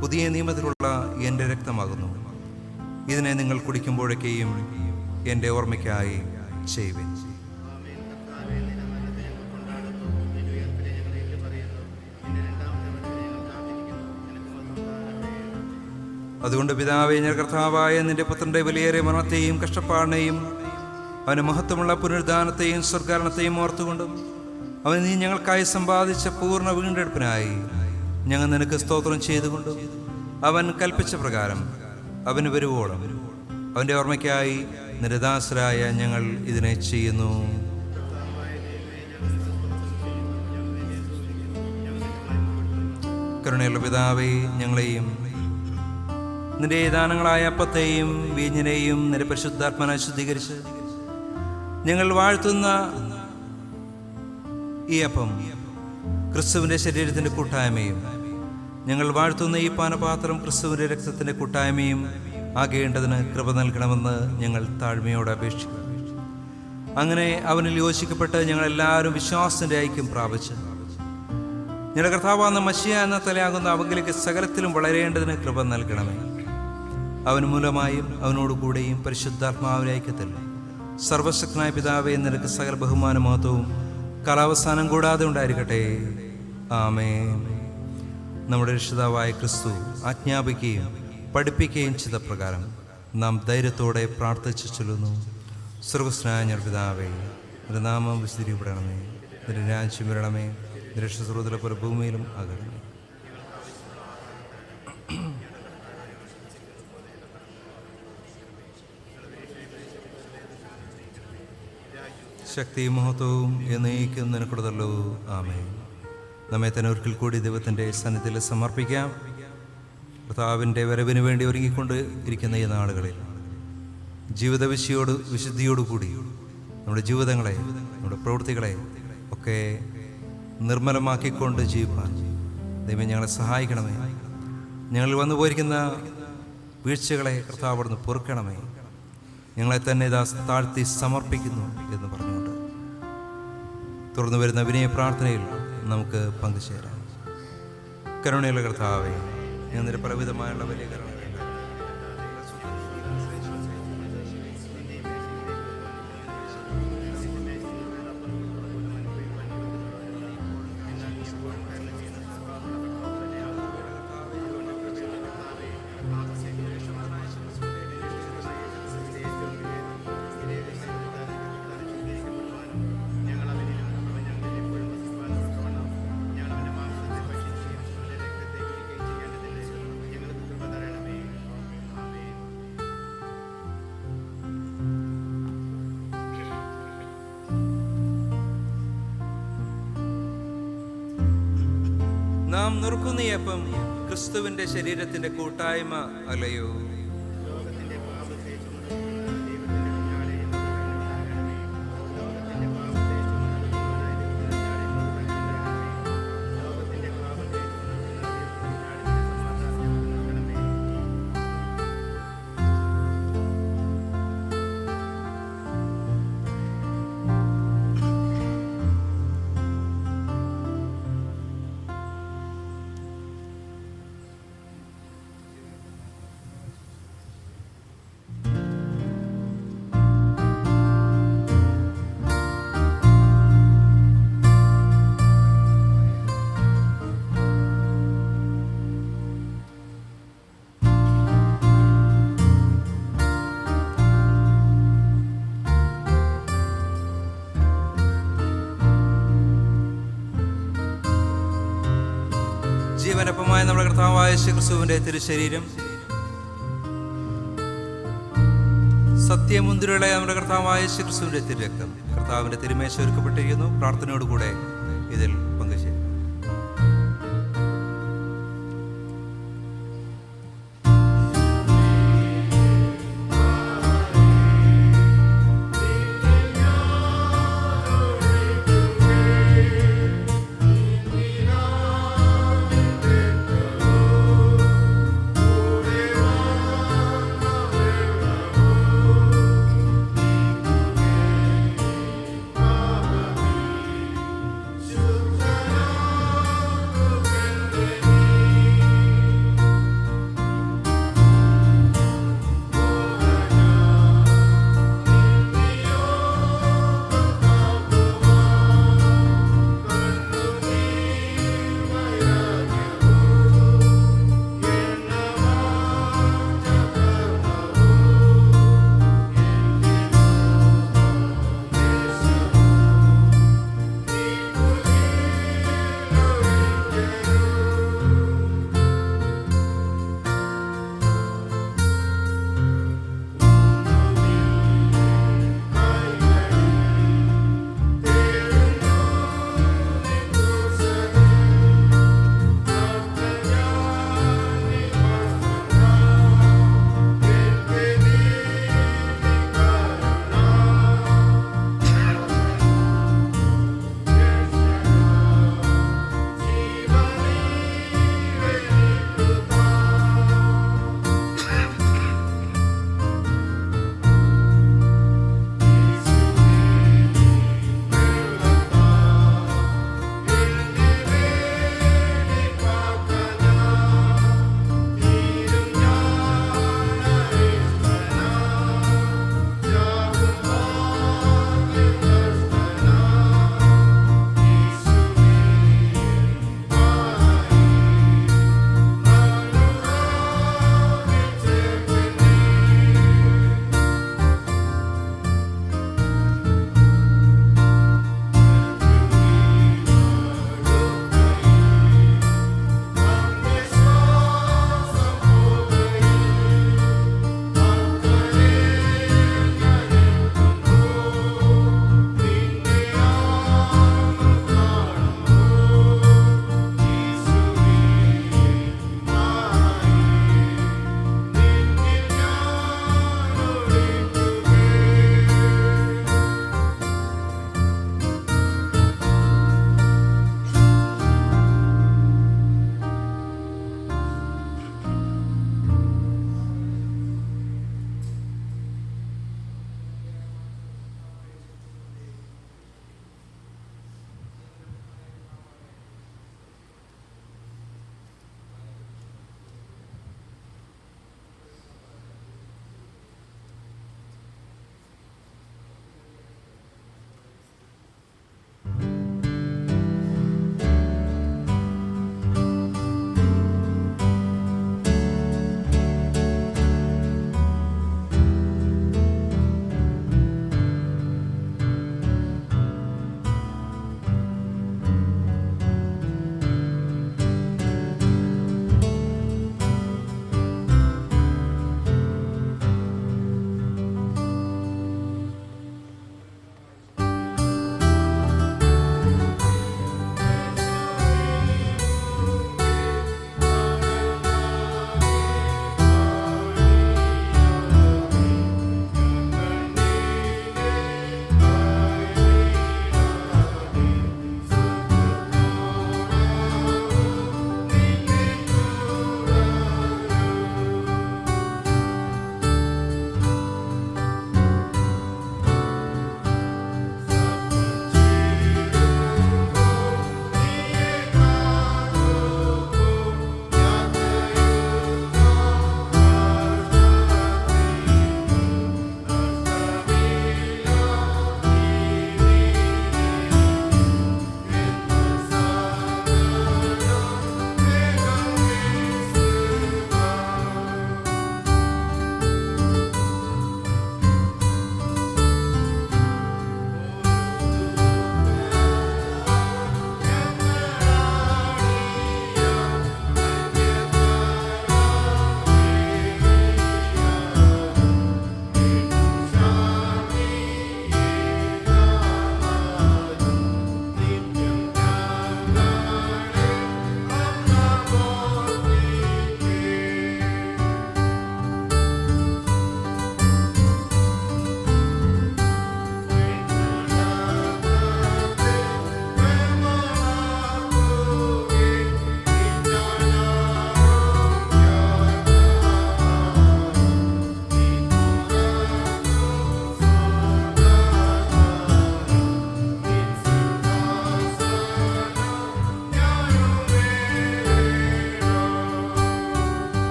പുതിയ നിയമത്തിലുള്ള എൻ്റെ രക്തമാകുന്നു. ഇതിനെ നിങ്ങൾ കുടിക്കുമ്പോഴൊക്കെയും എൻ്റെ ഓർമ്മയ്ക്കായി ചെയ്യുവിൻ. അതുകൊണ്ട് പിതാവേ, ഞാൻ കർത്താവായ നിന്റെ പുത്രന്റെ വിലയേറിയ മരണത്തെയും കഷ്ടപ്പാടിനെയും അവൻ്റെ മഹത്വമുള്ള പുനരുദ്ധാനത്തെയും സ്വർഗ്ഗാരോഹണത്തെയും ഓർത്തുകൊണ്ടും അവൻ നീ ഞങ്ങൾക്കായി സമ്പാദിച്ച പൂർണ്ണ വീണ്ടെടുപ്പിനായി ഞങ്ങൾ നിനക്ക് സ്തോത്രം ചെയ്തുകൊണ്ടും അവൻ കൽപ്പിച്ച പ്രകാരം അവന് വരുവോളം അവൻ്റെ ഓർമ്മയ്ക്കായി നിരദാസരായ ഞങ്ങൾ ഇതിനെ ചെയ്യുന്നു. കരുണയുള്ള പിതാവേ, ഞങ്ങളെയും നിന്റെ ദാനങ്ങളായ അപ്പത്തെയും വീഞ്ഞിനെയും നിന്റെ പരിശുദ്ധാത്മനെ ശുദ്ധീകരിച്ച് ഞങ്ങൾ വാഴ്ത്തുന്ന ഈ അപ്പം ക്രിസ്തുവിൻ്റെ ശരീരത്തിൻ്റെ കൂട്ടായ്മയും ഞങ്ങൾ വാഴ്ത്തുന്ന ഈ പാനപാത്രം ക്രിസ്തുവിൻ്റെ രക്തത്തിൻ്റെ കൂട്ടായ്മയും ആകേണ്ടതിന് കൃപ നൽകണമെന്ന് ഞങ്ങൾ താഴ്മയോടെ അപേക്ഷിക്കുന്നു. അങ്ങനെ അവനിൽ യോജിക്കപ്പെട്ട് ഞങ്ങളെല്ലാവരും വിശ്വാസത്തിൻ്റെ ഐക്യം പ്രാപിച്ച് ഞങ്ങളുടെ കർത്താവാകുന്ന മശിയ എന്ന തലയാകുന്ന അവങ്കിലേക്ക് സകലത്തിലും വളരേണ്ടതിന് കൃപ നൽകണമേ. അവൻ മൂലമായും അവനോടുകൂടെയും പരിശുദ്ധാത്മാവിന്റെ ഐക്യത്തിൽ സർവശക്തനായ പിതാവേ, നിനക്ക് സകല ബഹുമാനമഹത്വവും കാലാവസാനം കൂടാതെ ഉണ്ടായിരിക്കട്ടെ. ആമേൻ. നമ്മുടെ രക്ഷിതാവായ ക്രിസ്തു ആജ്ഞാപിക്കുകയും പഠിപ്പിക്കുകയും ചെയ്ത പ്രകാരം നാം ധൈര്യത്തോടെ പ്രാർത്ഥിച്ചു ചൊല്ലുന്നു. സ്വർഗസ്നായ ഞങ്ങളുടെ പിതാവേ, നിന്റെ നാമം വിശദീകരിക്കപ്പെടണമേ. നിന്റെ രാജ്യം വരണമേ. നിന്റെ സ്വർഗ്ഗത്തിലെ പോലെ ഭൂമിയിലും ആകണമേ. ശക്തിയും മഹത്വവും എന്നേക്കും നിനക്കുള്ളതല്ലോ. ആമേൻ. നമ്മെ തന്നെ ഒരിക്കൽ കൂടി ദൈവത്തിൻ്റെ സന്നിധിയിൽ സമർപ്പിക്കാം. കർത്താവിൻ്റെ വരവിന് വേണ്ടി ഒരുങ്ങിക്കൊണ്ട് ഇരിക്കുന്ന ഈ നാളുകളിൽ വിശുദ്ധിയോടുകൂടി നമ്മുടെ ജീവിതങ്ങളെ, നമ്മുടെ പ്രവൃത്തികളെ ഒക്കെ നിർമ്മലമാക്കിക്കൊണ്ട് ജീവിപ്പാൻ ദൈവം ഞങ്ങളെ സഹായിക്കണമേ. ഞങ്ങളിൽ വന്നു പോയിരിക്കുന്ന വീഴ്ചകളെ കർത്താവ് അവിടുന്ന് പൊറുക്കണമേ. ഞങ്ങളെ തന്നെ ഇതാ താഴ്ത്തി സമർപ്പിക്കുന്നു എന്ന് പറഞ്ഞുകൊണ്ട് തുടർന്ന് വരുന്ന വിനയ പ്രാർത്ഥനയിൽ നമുക്ക് പങ്കുചേരാം. കരുണയുള്ള കർത്താവേ, ഞാൻ നിന്റെ പലവിധമായുള്ള വലിയ കരുണ നാം നുറുക്കുന്ന ഈ അപ്പം ക്രിസ്തുവിന്റെ ശരീരത്തിന്റെ കൂട്ടായ്മ അല്ലയോ? ജീവനപ്പമായ നമ്മുടെ കർത്താവായ യേശുക്രിസ്തുവിന്റെ തിരുശരീരം, സത്യമുന്തിരികളെ നമ്മുടെ കർത്താവായ യേശുക്രിസ്തുവിന്റെ തിരുരക്തം കർത്താവിന്റെ തിരുമേശ ഒരുക്കപ്പെട്ടിരിക്കുന്നു. പ്രാർത്ഥനയോടുകൂടെ ഇതിൽ പങ്കുചേരും. Susanna.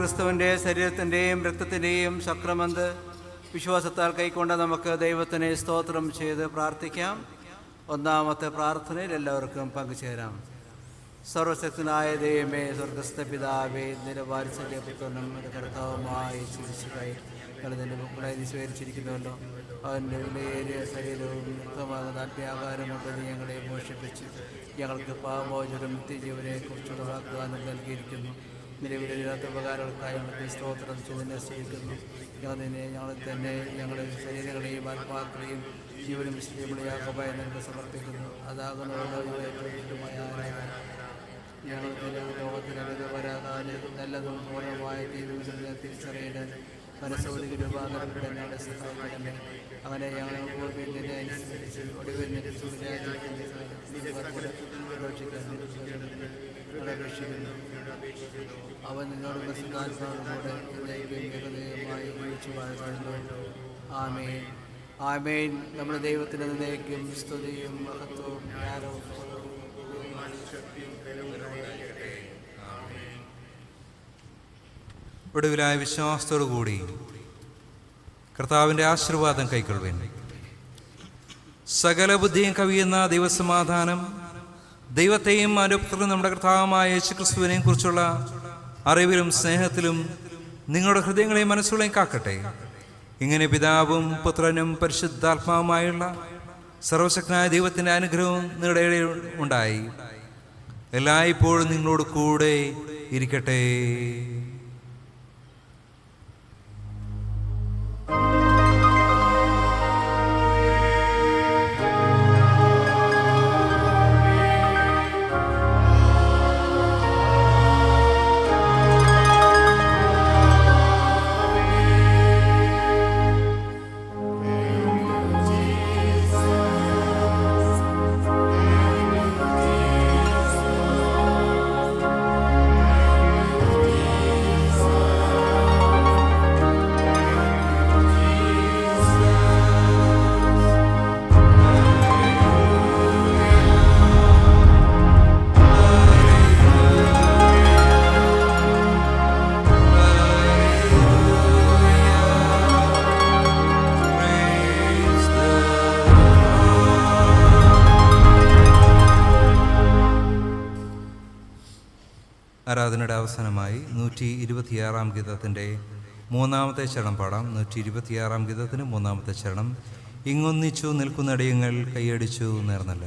ക്രിസ്തുവിൻ്റെ ശരീരത്തിൻ്റെയും രക്തത്തിൻ്റെയും സക്രമന്ത് വിശ്വാസത്താൽ കൈക്കൊണ്ട് നമുക്ക് ദൈവത്തിനെ സ്തോത്രം ചെയ്ത് പ്രാർത്ഥിക്കാം. ഒന്നാമത്തെ പ്രാർത്ഥനയിൽ എല്ലാവർക്കും പങ്കുചേരാം. സർവശക്തനായ ദൈവമേ, സ്വർഗസ്ഥ പിതാവേ, നിരവാത്സല്യപുത്രനും കർത്താവുമായി ചിരിച്ചതായി നിന്റെ മക്കളെ നീ സ്വീകരിച്ചിരിക്കുന്നുവല്ലോ. അവൻ്റെ വിലയേറിയ ശരീരവും വ്യക്തമാകുന്ന ആത്മീയാകാരം കൊണ്ട് നീ ഞങ്ങളെ മോഷിപ്പിച്ച് ഞങ്ങൾക്ക് പാപമോചനം നിത്യജീവനെ കുറിച്ചുള്ള വാഗ്ദാനം നൽകിയിരിക്കുന്നു. നിലവിലില്ലാത്ത ഉപകാരങ്ങൾക്കായി ഞങ്ങൾക്ക് സ്തോത്രം ചെയ്തതിനെ സ്വീകരിക്കുന്നു. ഞങ്ങൾ തന്നെ ഞങ്ങളുടെ ശരീരങ്ങളെയും ആത്മാക്കളെയും ജീവനും വിശുദ്ധിയുടെയാകമായി നിങ്ങൾക്ക് സമർപ്പിക്കുന്നു. അതാകുന്ന ഞങ്ങൾക്ക് ലോകത്തിനകത്ത് വരാതെ നല്ലതും പൂർണ്ണമായ തീരുമാനങ്ങളെ തിരിച്ചറിയാൻ മനസ്സോടിക്ക് രൂപാന്തരപ്പെടാൻ ഞങ്ങളെ സഹായിക്കണമേ. അങ്ങനെ ഞങ്ങൾ പൂർവ്വത്തിൻ്റെ അനുസരിച്ച് ഒടുവിനെ അപേക്ഷിക്കുന്നു. അവൻ നിന്നോട് പ്രസിദ്ധാത്മാവിലൂടെ ഏകദേവമായി ഉപയോഗിച്ചു വാഴുന്നു. ആമേൻ. ആമേൻ. നമ്മുടെ ദൈവത്തിന് എന്നേക്കും സ്തുതിയും മഹത്വവും ജ്ഞാനവും ഒടുവിലായ വിശ്വാസത്തോടുകൂടി കർത്താവിൻ്റെ ആശീർവാദം കൈക്കൊള്ളുവേൻ. സകല ബുദ്ധിയും കവിയുന്ന ദൈവസമാധാനം ദൈവത്തെയും അനുപുത്രനും നമ്മുടെ കർത്താവുമായ യേശുക്രിസ്തുവിനെയും കുറിച്ചുള്ള അറിവിലും സ്നേഹത്തിലും നിങ്ങളുടെ ഹൃദയങ്ങളെയും മനസ്സുകളെയും കാക്കട്ടെ. ഇങ്ങനെ പിതാവും പുത്രനും പരിശുദ്ധാത്മാവുമായുള്ള സർവശക്തനായ ദൈവത്തിൻ്റെ അനുഗ്രഹവും നിങ്ങളുടെ ഇടയിൽ ഉണ്ടായി എല്ലായ്പ്പോഴും നിങ്ങളോട് കൂടെ ഇരിക്കട്ടെ. ആരാധനയുടെ അവസാനമായി 126 ഗീതത്തിൻ്റെ 3-ാമത്തെ ചരണം പാടാം. 126 ഗീതത്തിന് 3-ാമത്തെ ചരണം. ഇങ്ങൊന്നിച്ചു നിൽക്കുന്നിടയങ്ങൾ കൈയടിച്ചു നേർന്നല്ല.